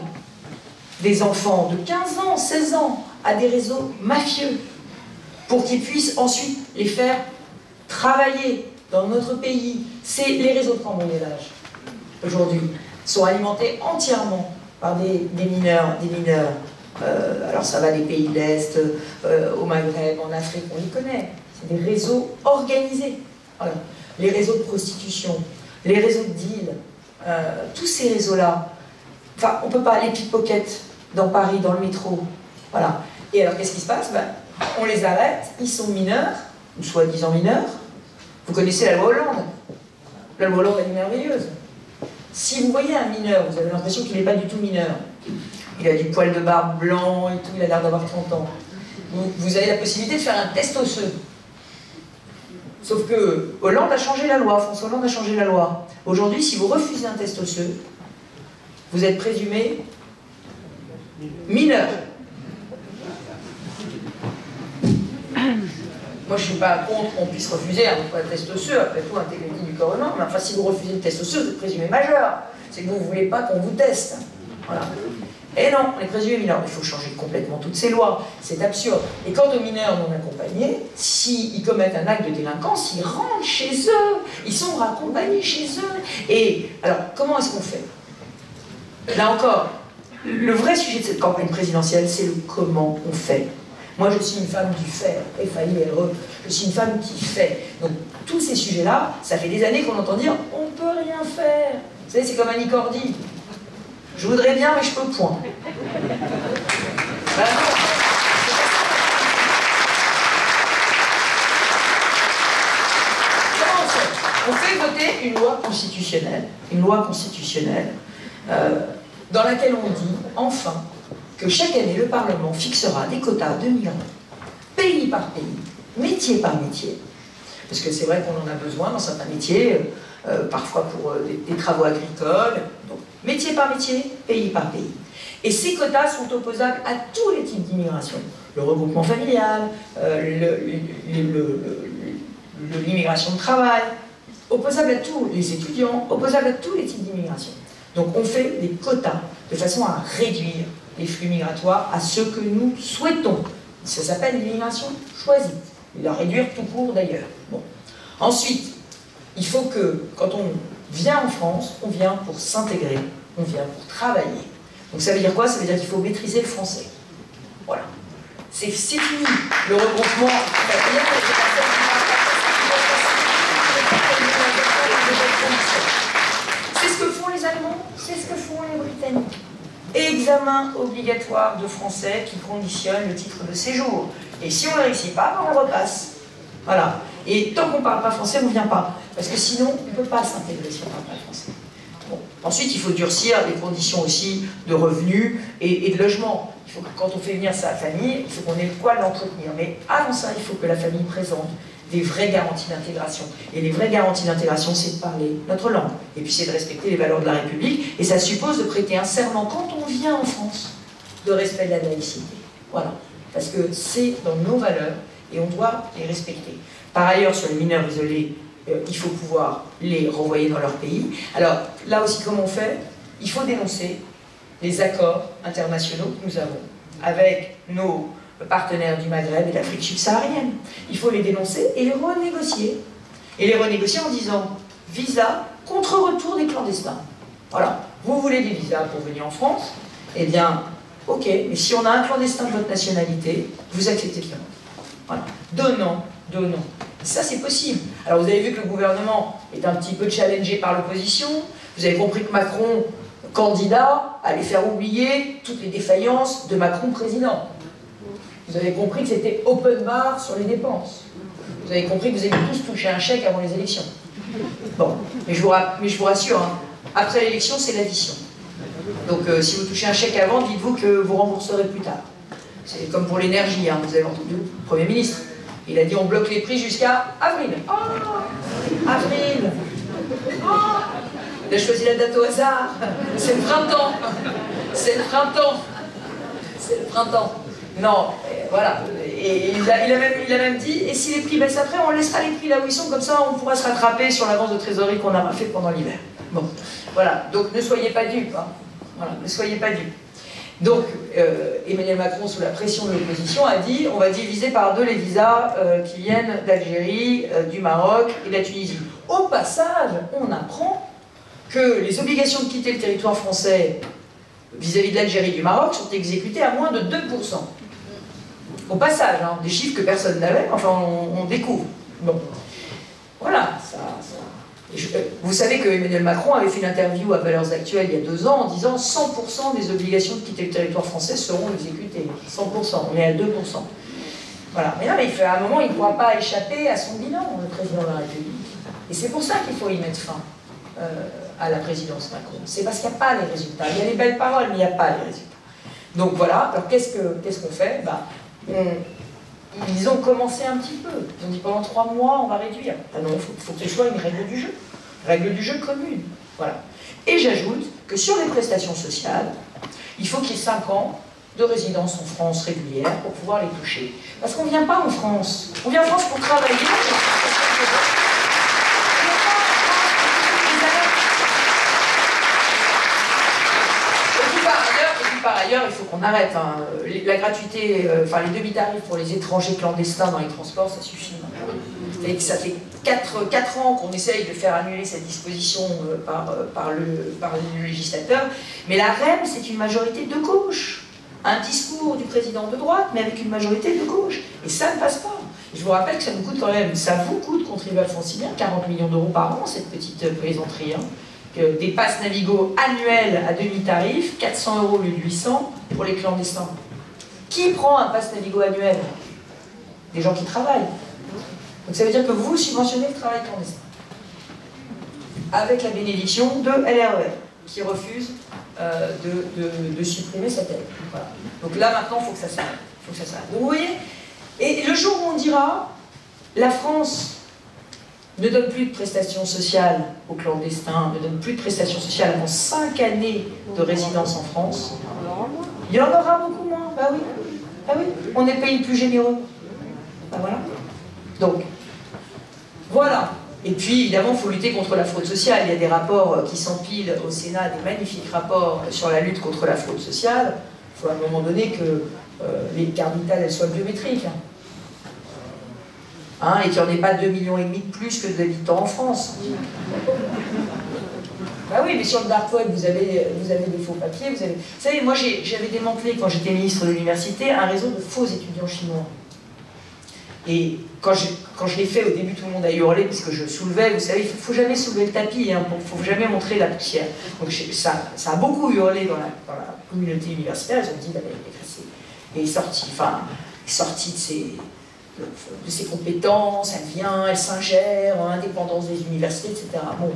des enfants de 15 ans, 16 ans à des réseaux mafieux pour qu'ils puissent ensuite les faire travailler dans notre pays. Les réseaux de cambriolage, aujourd'hui, sont alimentés entièrement par des mineurs. Alors ça va des pays de l'Est, au Maghreb, en Afrique, on les connaît. C'est des réseaux organisés. Voilà. Les réseaux de prostitution, les réseaux de deal, tous ces réseaux-là. Enfin, on ne peut pas aller pickpocket dans Paris, dans le métro. Voilà. Et alors, qu'est-ce qui se passe? On les arrête, ils sont mineurs, ou soi-disant mineurs. Vous connaissez la loi Hollande. La loi Hollande, elle est merveilleuse. Si vous voyez un mineur, vous avez l'impression qu'il n'est pas du tout mineur. Il a du poil de barbe blanc et tout, il a l'air d'avoir 30 ans. Vous avez la possibilité de faire un test osseux. Sauf que Hollande a changé la loi, François Hollande a changé la loi. Aujourd'hui, si vous refusez un test osseux, vous êtes présumé mineur. Moi, je ne suis pas contre qu'on puisse refuser un test osseux, après tout, intégrité du corps humain, mais enfin, si vous refusez le test osseux, vous êtes présumé majeur. C'est que vous ne voulez pas qu'on vous teste. Voilà. Et non, on est présumé mineur. Il faut changer complètement toutes ces lois. C'est absurde. Et quant aux mineurs non accompagnés, s'ils commettent un acte de délinquance, ils rentrent chez eux. Ils sont raccompagnés chez eux. Et alors, comment est-ce qu'on fait? Là encore, le vrai sujet de cette campagne présidentielle, c'est le comment on fait. Moi, je suis une femme du faire, F-A-I-R-E. Je suis une femme qui fait. Donc, tous ces sujets-là, ça fait des années qu'on entend dire « on ne peut rien faire ». Vous savez, c'est comme Annie Cordy. Je voudrais bien, mais je peux point. Ben non. Comment on fait? On fait voter une loi constitutionnelle, dans laquelle on dit, enfin, que chaque année, le Parlement fixera des quotas de migrants, pays par pays, métier par métier. Parce que c'est vrai qu'on en a besoin dans certains métiers, parfois pour des travaux agricoles. Donc, métier par métier, pays par pays. Et ces quotas sont opposables à tous les types d'immigration. Le regroupement familial, l'immigration de travail, opposable à tous les étudiants, opposable à tous les types d'immigration. Donc on fait des quotas de façon à réduire les flux migratoires à ceux que nous souhaitons. Ça s'appelle l'immigration choisie. La réduire tout court d'ailleurs. Bon. Ensuite, il faut que, quand on vient en France, on vient pour s'intégrer, on vient pour travailler. Donc ça veut dire quoi? Ça veut dire qu'il faut maîtriser le français. Voilà. C'est fini le regroupement. C'est ce que font les Allemands, c'est ce que font les Britanniques. Examen obligatoire de français qui conditionne le titre de séjour. Et si on ne réussit pas, on repasse. Voilà. Et tant qu'on ne parle pas français, on ne vient pas. Parce que sinon, on ne peut pas s'intégrer si on ne parle pas français. Bon. Ensuite, il faut durcir les conditions aussi de revenus et de logement. Il faut que quand on fait venir sa famille, il faut qu'on ait le quoi l'entretenir. Mais avant ça, il faut que la famille présente des vraies garanties d'intégration. Et les vraies garanties d'intégration, c'est de parler notre langue. Et puis c'est de respecter les valeurs de la République. Et ça suppose de prêter un serment quand on vient en France de respect de la laïcité. Voilà. Parce que c'est dans nos valeurs et on doit les respecter. Par ailleurs, sur les mineurs isolés, il faut pouvoir les renvoyer dans leur pays. Alors, là aussi, comment on fait? Il faut dénoncer les accords internationaux que nous avons avec nos partenaires du Maghreb et d'Afrique subsaharienne. Il faut les dénoncer et les renégocier. Et les renégocier en disant visa contre retour des clandestins. Voilà. Vous voulez des visas pour venir en France? Eh bien, ok, mais si on a un clandestin de votre nationalité, vous acceptez de le rendre. Voilà. Donnant. Ça, c'est possible. Alors, vous avez vu que le gouvernement est un petit peu challengé par l'opposition. Vous avez compris que Macron, candidat, allait faire oublier toutes les défaillances de Macron président. Vous avez compris que c'était open bar sur les dépenses. Vous avez compris que vous avez tous touché un chèque avant les élections. Bon, mais je vous rassure, hein, après l'élection, c'est l'addition. Donc, si vous touchez un chèque avant, dites-vous que vous rembourserez plus tard. C'est comme pour l'énergie, hein, vous avez entendu le Premier ministre. Il a dit on bloque les prix jusqu'à avril. Oh, avril. Oh, il a choisi la date au hasard. C'est le printemps. C'est le printemps. C'est le printemps. Non, voilà. Et il a même dit, et si les prix baissent après, on laissera les prix là où ils sont, comme ça on pourra se rattraper sur l'avance de trésorerie qu'on aura fait pendant l'hiver. Bon, voilà. Donc ne soyez pas dupes. Hein. Voilà, ne soyez pas dupes. Donc, Emmanuel Macron, sous la pression de l'opposition, a dit on va diviser par deux les visas qui viennent d'Algérie, du Maroc et de la Tunisie. Au passage, on apprend que les obligations de quitter le territoire français vis-à-vis de l'Algérie et du Maroc sont exécutées à moins de 2%. Au passage, hein, des chiffres que personne n'avait, enfin on découvre. Bon, voilà, vous savez que Emmanuel Macron avait fait une interview à Valeurs Actuelles il y a 2 ans en disant 100% des obligations de quitter le territoire français seront exécutées. 100%, on est à 2%. Voilà. Mais là, à un moment, il ne pourra pas échapper à son bilan, le président de la République. Et c'est pour ça qu'il faut y mettre fin à la présidence Macron. C'est parce qu'il n'y a pas les résultats. Il y a les belles paroles, mais il n'y a pas les résultats. Donc voilà, alors qu'est-ce qu'on fait? Ils ont commencé un petit peu. Ils ont dit pendant 3 mois, on va réduire. Ah non, il faut que ce soit une règle du jeu. Règle du jeu commune. Voilà. Et j'ajoute que sur les prestations sociales, il faut qu'il y ait 5 ans de résidence en France régulière pour pouvoir les toucher. Parce qu'on ne vient pas en France. On vient en France pour travailler. Par ailleurs, il faut qu'on arrête. Hein. La gratuité, enfin les demi-tarifs pour les étrangers clandestins dans les transports, ça suffit. Et ça fait 4 ans qu'on essaye de faire annuler cette disposition par le législateur. Mais la REM, c'est une majorité de gauche. Un discours du président de droite, mais avec une majorité de gauche. Et ça ne passe pas. Je vous rappelle que ça nous coûte quand même, ça vous coûte, contribuables franciliens, 40 millions d'euros par an, cette petite plaisanterie. Hein. Des passes Navigo annuelles à demi-tarif, 400 € au lieu de 800 pour les clandestins. Qui prend un passe Navigo annuel? Des gens qui travaillent. Donc ça veut dire que vous subventionnez le travail clandestin. Avec la bénédiction de LRER, qui refuse de supprimer cette aide. Voilà. Donc là maintenant, il faut que ça s'arrête. Vous voyez? Et le jour où on dira, la France ne donne plus de prestations sociales aux clandestins, ne donne plus de prestations sociales avant 5 années de résidence en France, il y en aura beaucoup moins. Bah oui, bah oui. On est le pays le plus généreux. Bah voilà. Donc, voilà. Et puis, évidemment, il faut lutter contre la fraude sociale. Il y a des rapports qui s'empilent au Sénat, des magnifiques rapports sur la lutte contre la fraude sociale. Il faut à un moment donné que les cartes vitales soient biométriques. hein, et qu'il n'y en ait pas 2,5 millions de plus que d'habitants en France. Bah oui, mais sur le dark web, vous avez des faux papiers, vous savez, moi j'avais démantelé, quand j'étais ministre de l'université, un réseau de faux étudiants chinois. Et quand je l'ai fait, au début, tout le monde a hurlé, parce que je soulevais, vous savez, il ne faut jamais soulever le tapis, hein, il ne faut jamais montrer la poussière. Donc ça a beaucoup hurlé dans la communauté universitaire, ils ont dit, elle est sortie de ses compétences, elle vient, elle s'ingère, indépendance des universités, etc. Bon,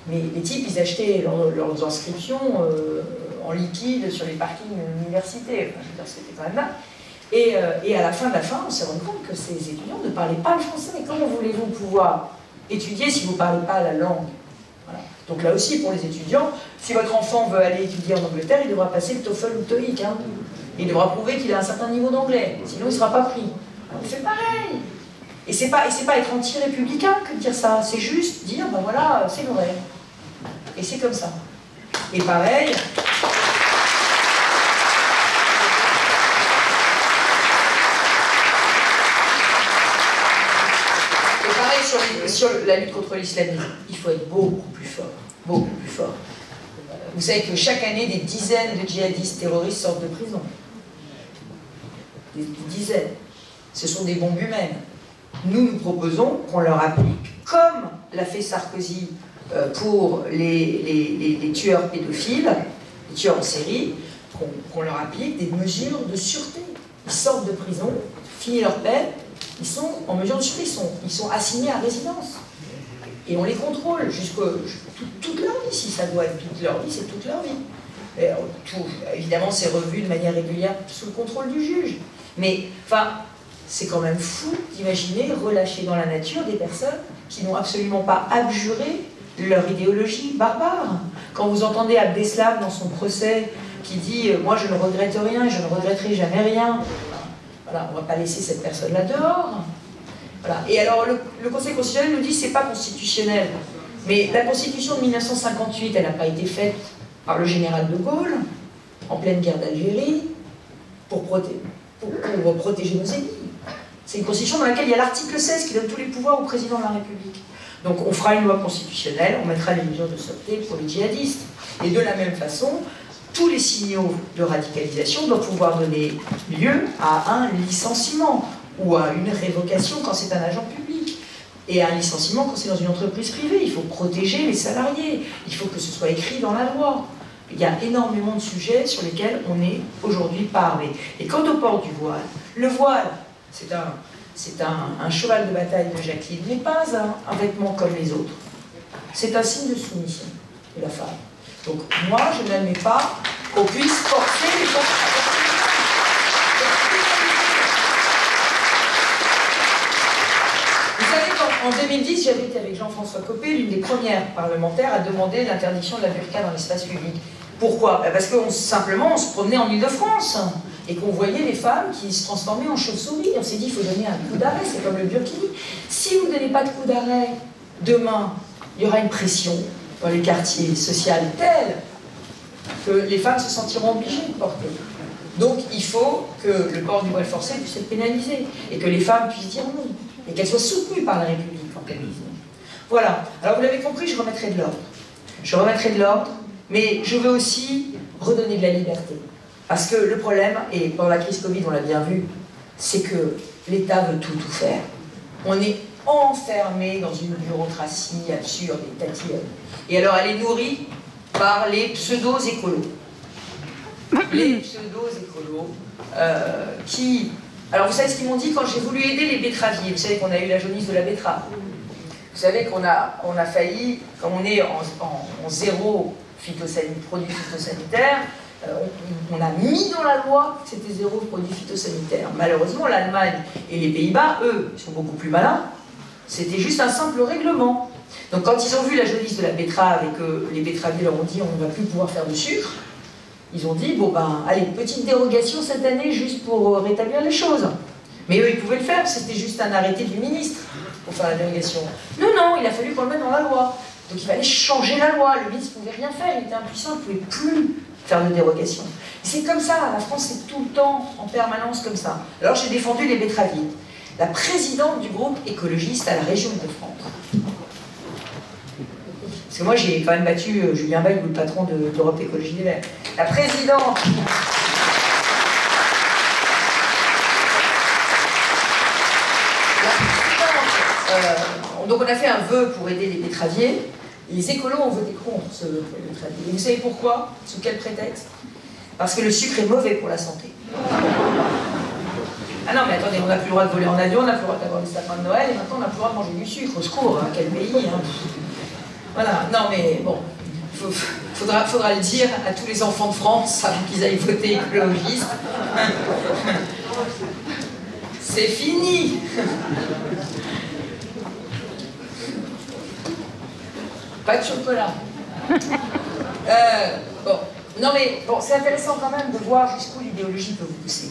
mais les types, ils achetaient leurs inscriptions en liquide sur les parkings de l'université. Enfin, je veux dire, c'était quand même là. Et à la fin de la fin, on s'est rendu compte que ces étudiants ne parlaient pas le français. Mais comment voulez-vous pouvoir étudier si vous ne parlez pas la langue? Voilà. Donc là aussi, pour les étudiants, si votre enfant veut aller étudier en Angleterre, il devra passer le TOEFL ou le TOEIC. Hein. Il devra prouver qu'il a un certain niveau d'anglais, sinon il ne sera pas pris. On fait pareil. Et c'est pas être anti-républicain que de dire ça, c'est juste dire, ben voilà, c'est vrai. Et c'est comme ça. Et pareil... Sur la lutte contre l'islamisme, il faut être beaucoup plus fort, beaucoup plus fort. Vous savez que chaque année, des dizaines de djihadistes terroristes sortent de prison. Des dizaines. Ce sont des bombes humaines. Nous proposons qu'on leur applique, comme l'a fait Sarkozy pour les tueurs pédophiles, les tueurs en série, qu'on leur applique des mesures de sûreté. Ils sortent de prison, finissent leur peine, ils sont en mesure de sûreté, ils sont assignés à résidence. Et on les contrôle toute leur vie, si ça doit être toute leur vie, c'est toute leur vie. Et évidemment, c'est revu de manière régulière sous le contrôle du juge. Mais, enfin, c'est quand même fou d'imaginer relâcher dans la nature des personnes qui n'ont absolument pas abjuré leur idéologie barbare. Quand vous entendez Abdeslam dans son procès qui dit « Moi, je ne regrette rien et je ne regretterai jamais rien », voilà, on ne va pas laisser cette personne-là dehors. Voilà. Et alors, le Conseil constitutionnel nous dit que ce n'est pas constitutionnel. Mais la Constitution de 1958, elle n'a pas été faite par le général de Gaulle, en pleine guerre d'Algérie, pour protéger nos ennemis. C'est une Constitution dans laquelle il y a l'article 16 qui donne tous les pouvoirs au président de la République. Donc on fera une loi constitutionnelle, on mettra les mesures de sûreté pour les djihadistes. Et de la même façon, tous les signaux de radicalisation doivent pouvoir donner lieu à un licenciement ou à une révocation quand c'est un agent public et à un licenciement quand c'est dans une entreprise privée. Il faut protéger les salariés, il faut que ce soit écrit dans la loi. Il y a énormément de sujets sur lesquels on n'est aujourd'hui pas armé. Et quant au port du voile, le voile, c'est un cheval de bataille de Jacqueline, mais pas un vêtement comme les autres. C'est un signe de soumission de la femme. Donc moi, je n'admets pas qu'on puisse forcer les femmes. Vous savez qu'en 2010, j'avais été avec Jean-François Copé, l'une des premières parlementaires à demander l'interdiction de la burqa dans l'espace public. Pourquoi? Parce que simplement, on se promenait en Île-de-France et qu'on voyait les femmes qui se transformaient en chauves-souris. On s'est dit, il faut donner un coup d'arrêt, c'est comme le burkini. Si vous ne donnez pas de coup d'arrêt, demain, il y aura une pression dans les quartiers sociaux tels que les femmes se sentiront obligées de porter. Donc il faut que le port du voile forcé puisse être pénalisé et que les femmes puissent dire non et qu'elles soient soutenues par la République quand elles disent non. Voilà. Alors vous l'avez compris, je remettrai de l'ordre. Je remettrai de l'ordre, mais je veux aussi redonner de la liberté. Parce que le problème, et pendant la crise Covid on l'a bien vu, c'est que l'État veut tout faire. On est enfermé dans une bureaucratie absurde et tatillonne. Et alors elle est nourrie par les pseudo-écolos. Les pseudo-écolos qui... Alors vous savez ce qu'ils m'ont dit quand j'ai voulu aider les betteraviers. Vous savez qu'on a eu la jaunisse de la betterave. Vous savez qu'on a failli, comme on est en zéro produit phytosanitaire, on a mis dans la loi que c'était zéro produit phytosanitaire. Malheureusement, l'Allemagne et les Pays-Bas, eux, ils sont beaucoup plus malins. C'était juste un simple règlement. Donc quand ils ont vu la jaunisse de la betterave et que les betteraviers leur ont dit on ne va plus pouvoir faire de sucre, ils ont dit bon ben allez, petite dérogation cette année juste pour rétablir les choses. Mais eux ils pouvaient le faire, c'était juste un arrêté du ministre pour faire la dérogation. Non, non, il a fallu qu'on le mette dans la loi. Donc il fallait changer la loi, le ministre ne pouvait rien faire, il était impuissant, il ne pouvait plus faire de dérogation. Et c'est comme ça, la France c'est tout le temps en permanence comme ça. Alors j'ai défendu les betteraviers. la présidente du groupe écologiste à la région de France. Parce que moi, j'ai quand même battu Julien Bayou, le patron d'Europe Écologie Les Verts. La présidente... Donc on a fait un vœu pour aider les betteraviers. Les écolos ont voté contre ce vœu pour les betteraviers. Et vous savez pourquoi? Sous quel prétexte? Parce que le sucre est mauvais pour la santé. Ah non, mais attendez, on n'a plus le droit de voler en avion, on n'a plus le droit d'avoir des sapins de Noël, et maintenant on n'a plus le droit de manger du sucre. Au secours, hein, quel pays hein. Voilà, non mais bon, faudra le dire à tous les enfants de France avant qu'ils aillent voter écologiste. C'est fini. Pas de chocolat. Bon. Non mais bon, c'est intéressant quand même de voir jusqu'où l'idéologie peut vous pousser.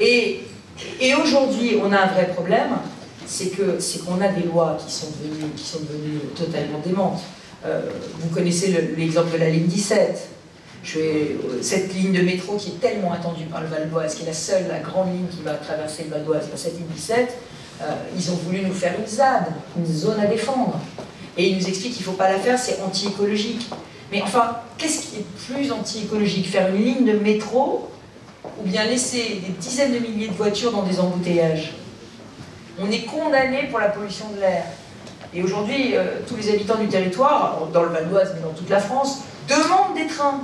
Et aujourd'hui, on a un vrai problème, c'est qu'on a des lois qui sont devenues totalement démentes. Vous connaissez l'exemple de la ligne 17. Cette ligne de métro qui est tellement attendue par le Val d'Oise, qui est la grande ligne qui va traverser le Val d'Oise, cette ligne 17, ils ont voulu nous faire une ZAD, une zone à défendre. Et ils nous expliquent qu'il ne faut pas la faire, c'est anti-écologique. Mais enfin, qu'est-ce qui est plus anti-écologique? Faire une ligne de métro ou bien laisser des dizaines de milliers de voitures dans des embouteillages? On est condamné pour la pollution de l'air. Et aujourd'hui, tous les habitants du territoire, dans le Val d'Oise, mais dans toute la France, demandent des trains.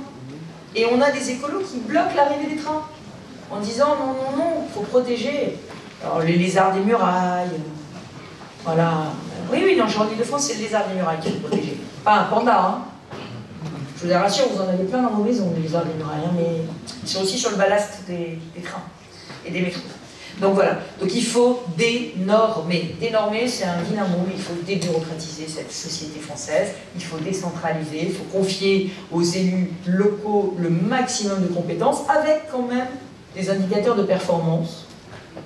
Et on a des écolos qui bloquent l'arrivée des trains, en disant non, non, non, il faut protéger. Alors les lézards des murailles, voilà. Oui, oui, dans le Île-de-France, c'est le lézard des murailles qu'il faut protéger. Pas un panda, hein. Je vous rassure, vous en avez plein dans vos maisons, les lézards des murailles, hein, mais ils sont aussi sur le ballast des trains et des métros. Donc voilà, donc il faut dénormer. Dénormer, c'est un vilain mot, il faut débureaucratiser cette société française, il faut décentraliser, il faut confier aux élus locaux le maximum de compétences, avec quand même des indicateurs de performance.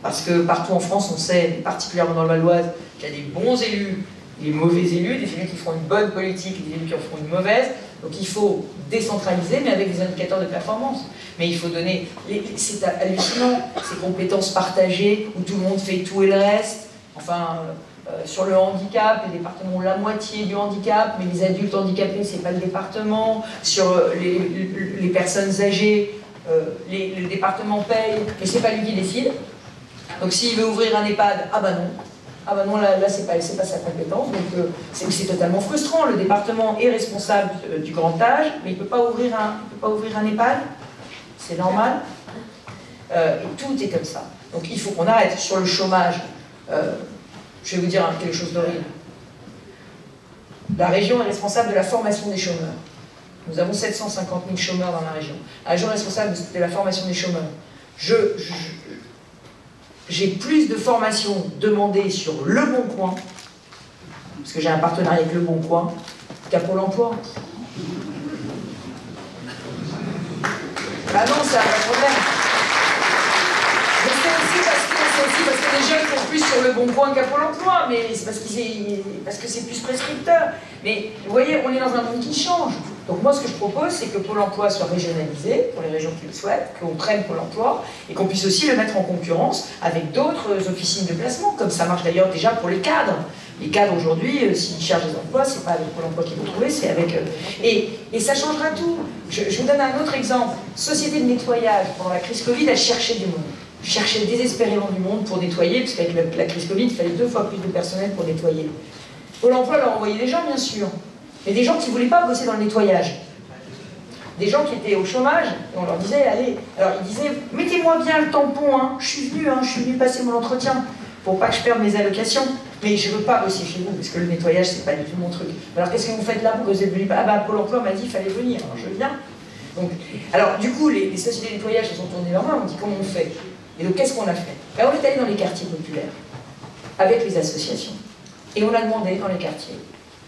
Parce que partout en France, on sait, particulièrement dans le Val d'Oise, qu'il y a des bons élus, des mauvais élus, des élus qui feront une bonne politique et des élus qui en feront une mauvaise. Donc il faut décentraliser, mais avec des indicateurs de performance. Mais il faut donner... C'est hallucinant, ces compétences partagées, où tout le monde fait tout et le reste. Enfin, sur le handicap, les départements ont la moitié du handicap, mais les adultes handicapés, c'est pas le département. Sur les personnes âgées, le département paye, mais c'est pas lui qui décide. Donc s'il veut ouvrir un EHPAD, ah bah non. Ah bah non, là c'est pas sa compétence, donc c'est totalement frustrant. Le département est responsable du grand âge, mais il ne peut pas ouvrir un EHPAD, c'est normal. Et tout est comme ça. Donc il faut qu'on arrête. Sur le chômage, je vais vous dire quelque chose d'horrible. La région est responsable de la formation des chômeurs. Nous avons 750 000 chômeurs dans la région. La région est responsable de la formation des chômeurs. J'ai plus de formations demandées sur Le Bon Coin, parce que j'ai un partenariat avec Le Bon Coin, qu'à Pôle emploi. Ah non, c'est un vrai problème. Mais c'est aussi parce que les jeunes font plus sur Le Bon Coin qu'à Pôle emploi, mais c'est parce que c'est plus prescripteur. Mais vous voyez, on est dans un monde qui change. Donc moi, ce que je propose, c'est que Pôle emploi soit régionalisé, pour les régions qui le souhaitent, qu'on prenne Pôle emploi, et qu'on puisse aussi le mettre en concurrence avec d'autres officines de placement, comme ça marche d'ailleurs déjà pour les cadres. Les cadres aujourd'hui, s'ils cherchent des emplois, c'est pas avec Pôle emploi qu'ils vont trouver, c'est avec... Et ça changera tout. Je vous donne un autre exemple. Société de nettoyage, pendant la crise Covid, elle cherchait du monde. Cherchait désespérément du monde pour nettoyer, parce qu'avec la crise Covid, il fallait 2 fois plus de personnel pour nettoyer. Pôle emploi leur envoyait des gens, bien sûr. Mais des gens qui ne voulaient pas bosser dans le nettoyage. Des gens qui étaient au chômage, et on leur disait, allez, alors ils disaient, mettez-moi bien le tampon, hein, je suis venu passer mon entretien, pour pas que je perde mes allocations, mais je ne veux pas bosser chez vous, parce que le nettoyage, c'est pas du tout mon truc. Alors qu'est-ce que vous faites là pour que vous êtes venu? Ah bah, Pôle emploi m'a dit qu'il fallait venir, alors je viens. Donc, alors du coup, les sociétés de nettoyage se sont tournées vers moi, on dit, comment on fait? Et donc qu'est-ce qu'on a fait? Ben, on est allé dans les quartiers populaires, avec les associations, et on a demandé dans les quartiers,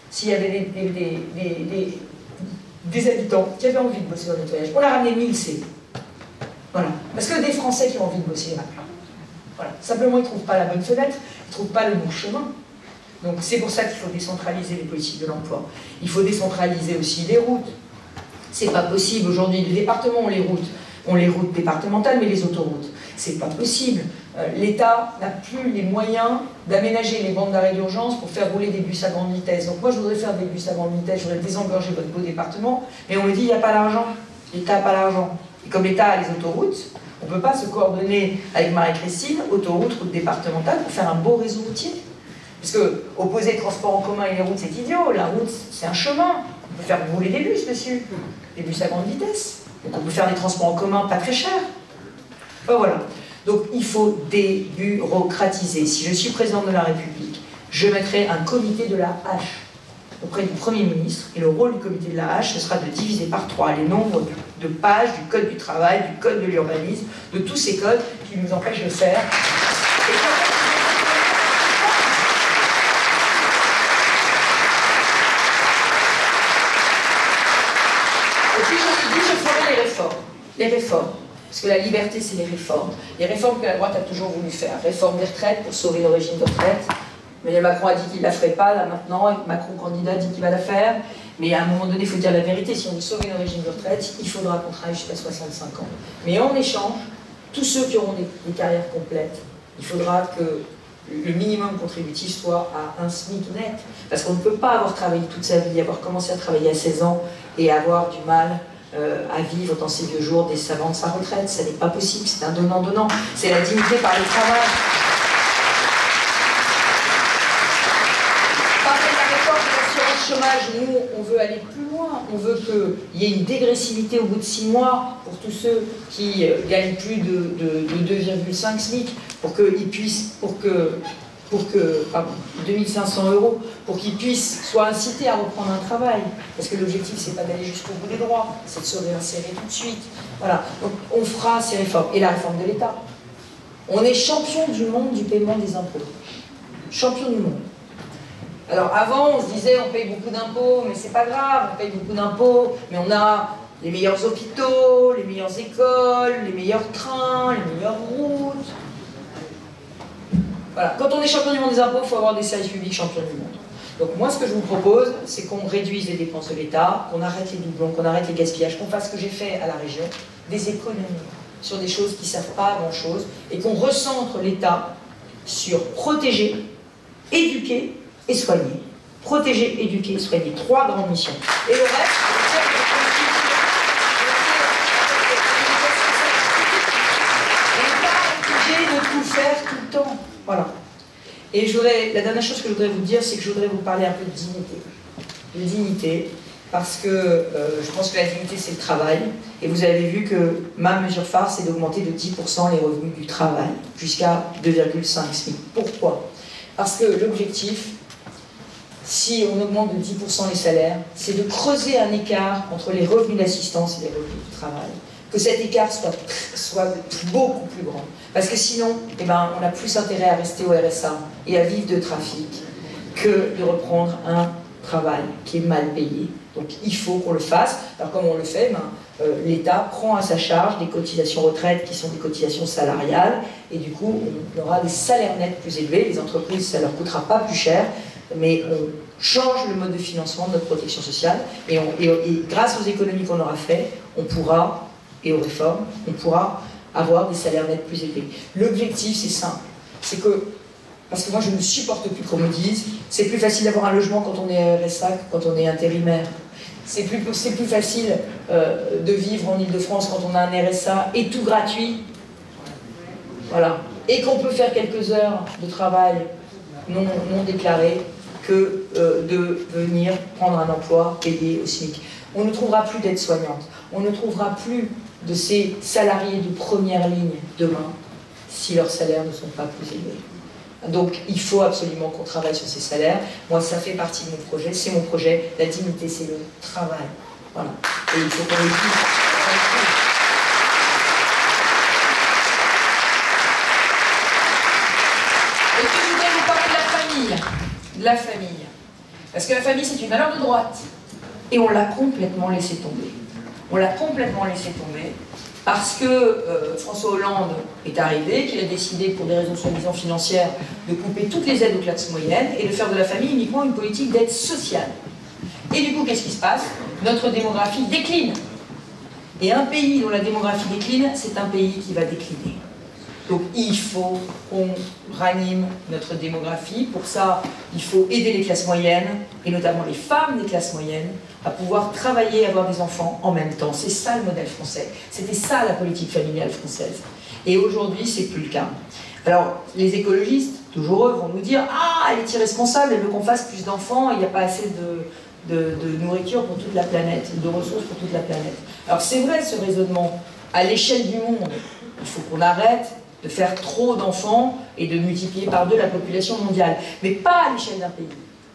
s'il y avait des habitants qui avaient envie de bosser dans le nettoyage. On a ramené 1000 C. Voilà. Parce que des Français qui ont envie de bosser, il y en a plein. Voilà. Simplement, ils ne trouvent pas la bonne fenêtre, ils ne trouvent pas le bon chemin. Donc c'est pour ça qu'il faut décentraliser les politiques de l'emploi. Il faut décentraliser aussi les routes. C'est pas possible aujourd'hui. Les départements ont les routes. ont les routes départementales, mais les autoroutes. C'est pas possible. L'État n'a plus les moyens d'aménager les bandes d'arrêt d'urgence pour faire rouler des bus à grande vitesse. Donc moi, je voudrais faire des bus à grande vitesse, je voudrais désengorger votre beau département, mais on me dit, il n'y a pas l'argent. L'État n'a pas l'argent. Et comme l'État a les autoroutes, on ne peut pas se coordonner avec Marie-Christine, autoroute, route départementale, pour faire un beau réseau routier. Parce que opposer transport en commun et les routes, c'est idiot. La route, c'est un chemin. On peut faire rouler des bus dessus, des bus à grande vitesse. Donc on peut faire des transports en commun pas très chers. Enfin, voilà. Donc il faut débureaucratiser. Si je suis présidente de la République, je mettrai un comité de la hache auprès du Premier ministre, et le rôle du comité de la hache, ce sera de diviser par 3 les nombres de pages du Code du travail, du Code de l'urbanisme, de tous ces codes qui nous empêchent de faire. Et puis je dis, je ferai les réformes. Les réformes. Parce que la liberté, c'est les réformes. Les réformes que la droite a toujours voulu faire. Réforme des retraites pour sauver le régime de retraite. Emmanuel Macron a dit qu'il ne la ferait pas, là maintenant, et Macron candidat dit qu'il va la faire. Mais à un moment donné, il faut dire la vérité, si on veut sauver le régime de retraite, il faudra qu'on travaille jusqu'à 65 ans. Mais en échange, tous ceux qui auront des carrières complètes, il faudra que le minimum contributif soit à un SMIC net. Parce qu'on ne peut pas avoir travaillé toute sa vie, avoir commencé à travailler à 16 ans et avoir du mal à vivre dans ses vieux jours des savants de sa retraite. Ça n'est pas possible, c'est un donnant-donnant. C'est la dignité par le travail. Chômage, nous, on veut aller plus loin. On veut qu'il y ait une dégressivité au bout de 6 mois pour tous ceux qui gagnent plus de 2,5 SMIC, pour qu'ils puissent, pardon, 2500 €, pour qu'ils puissent soient incités à reprendre un travail. Parce que l'objectif, c'est pas d'aller jusqu'au bout des droits, c'est de se réinsérer tout de suite. Voilà. Donc, on fera ces réformes. Et la réforme de l'État. On est champion du monde du paiement des impôts. Champion du monde. Alors avant, on se disait on paye beaucoup d'impôts, mais c'est pas grave, on paye beaucoup d'impôts, mais on a les meilleurs hôpitaux, les meilleures écoles, les meilleurs trains, les meilleures routes. Voilà. Quand on est champion du monde des impôts, il faut avoir des services publics champions du monde. Donc moi, ce que je vous propose, c'est qu'on réduise les dépenses de l'État, qu'on arrête les doublons, qu'on arrête les gaspillages, qu'on fasse ce que j'ai fait à la région, des économies sur des choses qui ne servent pas à grand-chose, et qu'on recentre l'État sur protéger, éduquer et soigner. Protéger, éduquer, soigner. 3 grandes missions. Et le reste, on n'est pas obligé de tout faire tout le temps. Voilà. Et la dernière chose que je voudrais vous dire, c'est que je voudrais vous parler un peu de dignité. De dignité, parce que je pense que la dignité, c'est le travail. Et vous avez vu que ma mesure phare, c'est d'augmenter de 10% les revenus du travail, jusqu'à 2,5 SMIC. Pourquoi? Parce que l'objectif, si on augmente de 10% les salaires, c'est de creuser un écart entre les revenus d'assistance et les revenus du travail. Que cet écart soit beaucoup plus grand. Parce que sinon, eh ben, on a plus intérêt à rester au RSA et à vivre de trafic que de reprendre un travail qui est mal payé. Donc il faut qu'on le fasse. Alors comment on le fait? L'État prend à sa charge des cotisations retraite qui sont des cotisations salariales, et du coup on aura des salaires nets plus élevés. Les entreprises, ça ne leur coûtera pas plus cher, mais on change le mode de financement de notre protection sociale, et grâce aux économies qu'on aura fait, on pourra, et aux réformes, on pourra avoir des salaires nets plus élevés. L'objectif, c'est simple, c'est que, parce que moi je ne supporte plus qu'on me dise, c'est plus facile d'avoir un logement quand on est RSA que quand on est intérimaire. C'est plus facile de vivre en Ile-de-France quand on a un RSA et tout gratuit. Voilà. Et qu'on peut faire quelques heures de travail non déclaré que de venir prendre un emploi payé au SMIC. On ne trouvera plus d'aides-soignantes, on ne trouvera plus de ces salariés de première ligne demain si leurs salaires ne sont pas plus élevés. Donc il faut absolument qu'on travaille sur ces salaires. Moi, ça fait partie de mon projet, c'est mon projet. La dignité, c'est le travail. Voilà. Et il faut qu'on le dise. Et puis je voudrais vous parler de la famille. De la famille. Parce que la famille, c'est une valeur de droite. Et on l'a complètement laissé tomber. On l'a complètement laissé tomber. Parce que François Hollande est arrivé, qu'il a décidé, pour des raisons soi-disant financières, de couper toutes les aides aux classes moyennes et de faire de la famille uniquement une politique d'aide sociale. Et du coup, qu'est-ce qui se passe? Notre démographie décline. Et un pays dont la démographie décline, c'est un pays qui va décliner. Donc il faut qu'on ranime notre démographie. Pour ça, il faut aider les classes moyennes, et notamment les femmes des classes moyennes, à pouvoir travailler et avoir des enfants en même temps. C'est ça le modèle français. C'était ça la politique familiale française. Et aujourd'hui, c'est plus le cas. Alors, les écologistes, toujours eux, vont nous dire « Ah, elle est irresponsable, elle veut qu'on fasse plus d'enfants, il n'y a pas assez de nourriture pour toute la planète, de ressources pour toute la planète. » Alors c'est vrai ce raisonnement. À l'échelle du monde, il faut qu'on arrête de faire trop d'enfants et de multiplier par 2 la population mondiale. Mais pas à l'échelle d'un pays.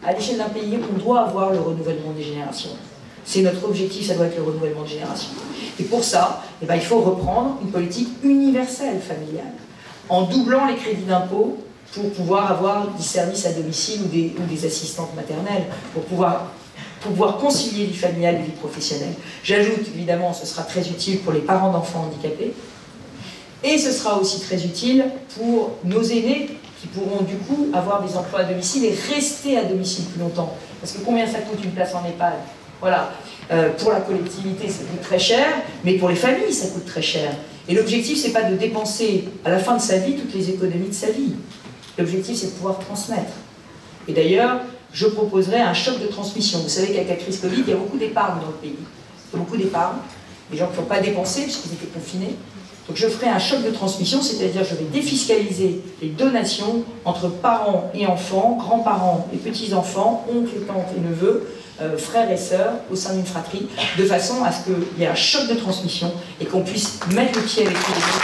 À l'échelle d'un pays, on doit avoir le renouvellement des générations. C'est notre objectif, ça doit être le renouvellement des générations. Et pour ça, eh ben, il faut reprendre une politique universelle familiale, en doublant les crédits d'impôt pour pouvoir avoir des services à domicile ou des assistantes maternelles, pour pouvoir concilier vie familiale et vie professionnelle. J'ajoute, évidemment, ce sera très utile pour les parents d'enfants handicapés, et ce sera aussi très utile pour nos aînés qui pourront du coup avoir des emplois à domicile et rester à domicile plus longtemps. Parce que combien ça coûte une place en EHPAD? Voilà. Pour la collectivité, ça coûte très cher, mais pour les familles, ça coûte très cher. Et l'objectif, c'est pas de dépenser à la fin de sa vie toutes les économies de sa vie. L'objectif, c'est de pouvoir transmettre. Et d'ailleurs, je proposerai un choc de transmission. Vous savez qu'avec la crise Covid, il y a beaucoup d'épargne dans le pays. Il y a beaucoup d'épargne, des gens qui n'ont pas dépensé puisqu'ils étaient confinés. Donc je ferai un choc de transmission, c'est-à-dire je vais défiscaliser les donations entre parents et enfants, grands-parents et petits-enfants, oncles et tantes et neveux, frères et sœurs au sein d'une fratrie, de façon à ce qu'il y ait un choc de transmission et qu'on puisse mettre le pied avec tous les autres.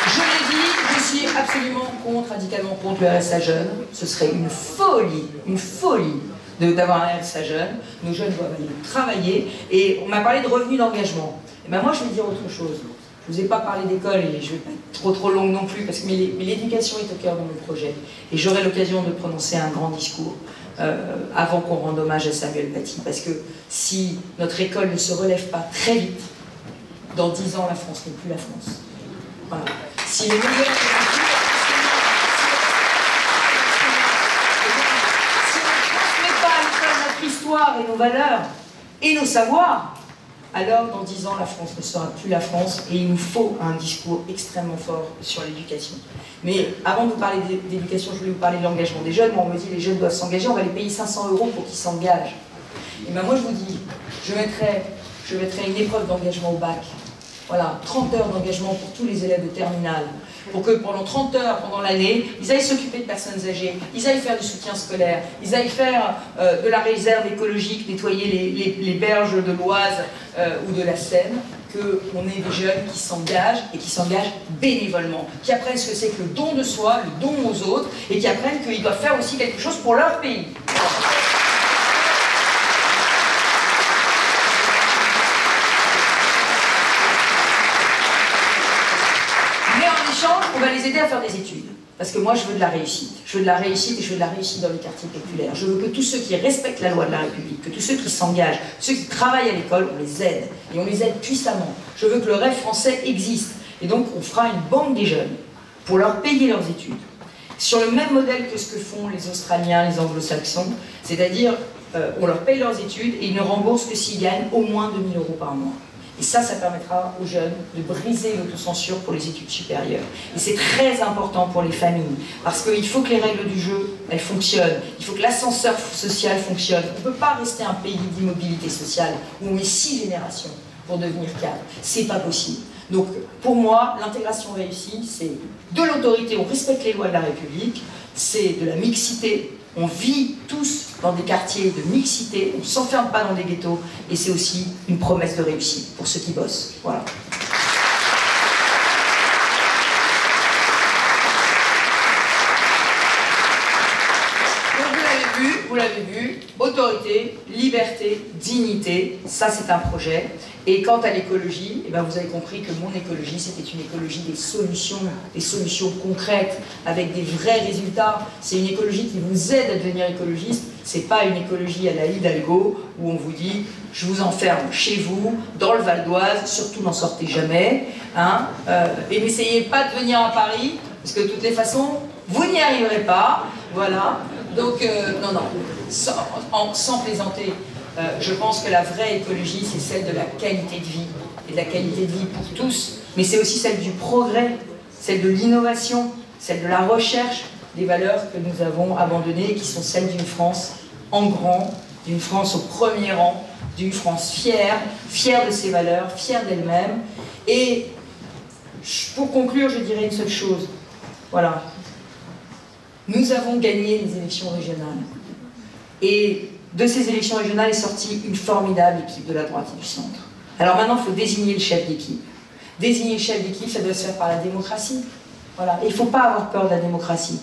Je l'ai dit, je suis absolument radicalement contre le RSA jeune. Ce serait une folie d'avoir un RSA jeune. Nos jeunes doivent aller travailler. Et on m'a parlé de revenus d'engagement. Et ben moi, je vais dire autre chose. Je ne vous ai pas parlé d'école et je ne vais pas être trop longue non plus, parce que l'éducation est au cœur de mon projet. Et j'aurai l'occasion de prononcer un grand discours avant qu'on rende hommage à Samuel Paty. Parce que si notre école ne se relève pas très vite, dans 10 ans, la France n'est plus la France. Voilà. Si les meilleurs... histoire et nos valeurs et nos savoirs, alors dans 10 ans la France ne sera plus la France et il nous faut un discours extrêmement fort sur l'éducation. Mais avant de vous parler d'éducation, je voulais vous parler de l'engagement des jeunes. Moi, on me dit les jeunes doivent s'engager, on va les payer 500 € pour qu'ils s'engagent. Et bien moi je vous dis, je mettrai une épreuve d'engagement au bac. Voilà, 30 heures d'engagement pour tous les élèves de terminale, pour que pendant 30 heures, pendant l'année, ils aillent s'occuper de personnes âgées, ils aillent faire du soutien scolaire, ils aillent faire de la réserve écologique, nettoyer les berges de l'Oise ou de la Seine, qu'on ait des jeunes qui s'engagent et qui s'engagent bénévolement, qui apprennent ce que c'est que le don de soi, le don aux autres, et qui apprennent qu'ils doivent faire aussi quelque chose pour leur pays. On va les aider à faire des études. Parce que moi, je veux de la réussite. Je veux de la réussite et je veux de la réussite dans les quartiers populaires. Je veux que tous ceux qui respectent la loi de la République, que tous ceux qui s'engagent, ceux qui travaillent à l'école, on les aide. Et on les aide puissamment. Je veux que le rêve français existe. Et donc, on fera une banque des jeunes pour leur payer leurs études. Sur le même modèle que ce que font les Australiens, les Anglo-Saxons. C'est-à-dire, on leur paye leurs études et ils ne remboursent que s'ils gagnent au moins 2 000 € par mois. Et ça permettra aux jeunes de briser l'autocensure pour les études supérieures. Et c'est très important pour les familles, parce qu'il faut que les règles du jeu, elles fonctionnent. Il faut que l'ascenseur social fonctionne. On ne peut pas rester un pays d'immobilité sociale où on met 6 générations pour devenir cadre. C'est pas possible. Donc, pour moi, l'intégration réussie, c'est de l'autorité, on respecte les lois de la République, c'est de la mixité. On vit tous dans des quartiers de mixité, on ne s'enferme pas dans des ghettos, et c'est aussi une promesse de réussite pour ceux qui bossent. Voilà. Donc vous l'avez vu, autorité, liberté, dignité, ça c'est un projet. Et quant à l'écologie, eh ben vous avez compris que mon écologie, c'était une écologie des solutions concrètes, avec des vrais résultats. C'est une écologie qui vous aide à devenir écologiste. C'est pas une écologie à la Hidalgo, où on vous dit, je vous enferme chez vous, dans le Val d'Oise, surtout n'en sortez jamais, hein, et n'essayez pas de venir à Paris, parce que de toutes les façons, vous n'y arriverez pas, voilà. Donc, non, sans plaisanter, je pense que la vraie écologie, c'est celle de la qualité de vie, et de la qualité de vie pour tous, mais c'est aussi celle du progrès, celle de l'innovation, celle de la recherche, des valeurs que nous avons abandonnées, qui sont celles d'une France en grand, d'une France au premier rang, d'une France fière de ses valeurs, fière d'elle-même. Et pour conclure, je dirais une seule chose. Voilà. Nous avons gagné les élections régionales. Et de ces élections régionales est sortie une formidable équipe de la droite et du centre. Alors maintenant, il faut désigner le chef d'équipe. Désigner le chef d'équipe, ça doit se faire par la démocratie. Voilà. Et il ne faut pas avoir peur de la démocratie.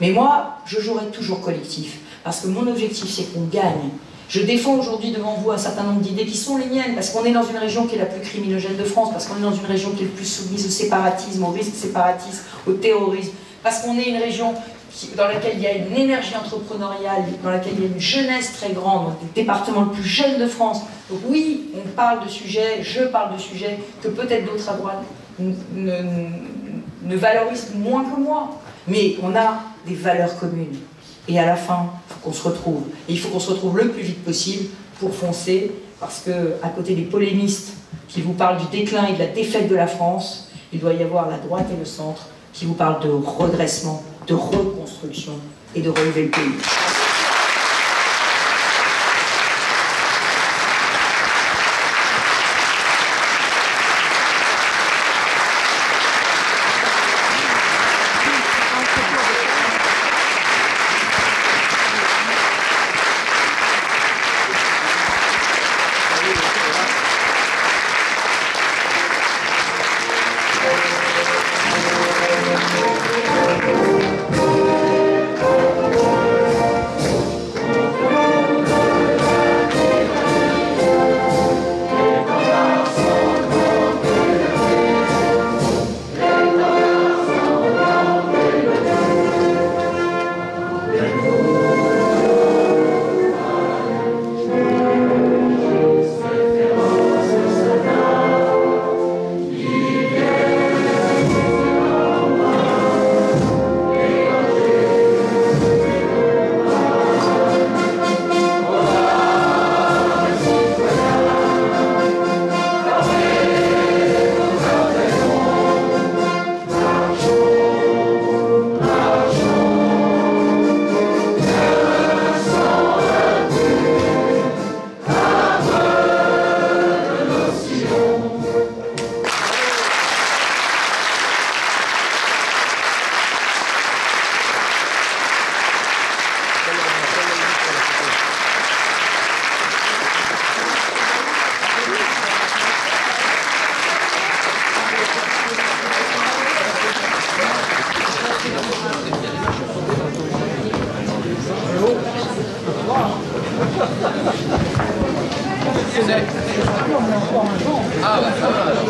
Mais moi, je jouerai toujours collectif. Parce que mon objectif, c'est qu'on gagne. Je défends aujourd'hui devant vous un certain nombre d'idées qui sont les miennes, parce qu'on est dans une région qui est la plus criminogène de France, parce qu'on est dans une région qui est le plus soumise au séparatisme, au risque séparatiste, au terrorisme, parce qu'on est une région dans laquelle il y a une énergie entrepreneuriale, dans laquelle il y a une jeunesse très grande, le département le plus jeune de France. Donc oui, on parle de sujets, je parle de sujets que peut-être d'autres à droite ne valorisent moins que moi, mais on a des valeurs communes. Et à la fin, il faut qu'on se retrouve. Et il faut qu'on se retrouve le plus vite possible pour foncer, parce que à côté des polémistes qui vous parlent du déclin et de la défaite de la France, il doit y avoir la droite et le centre qui vous parlent de redressement, de reconstruction et de relever le pays. Ah bah ça va alors.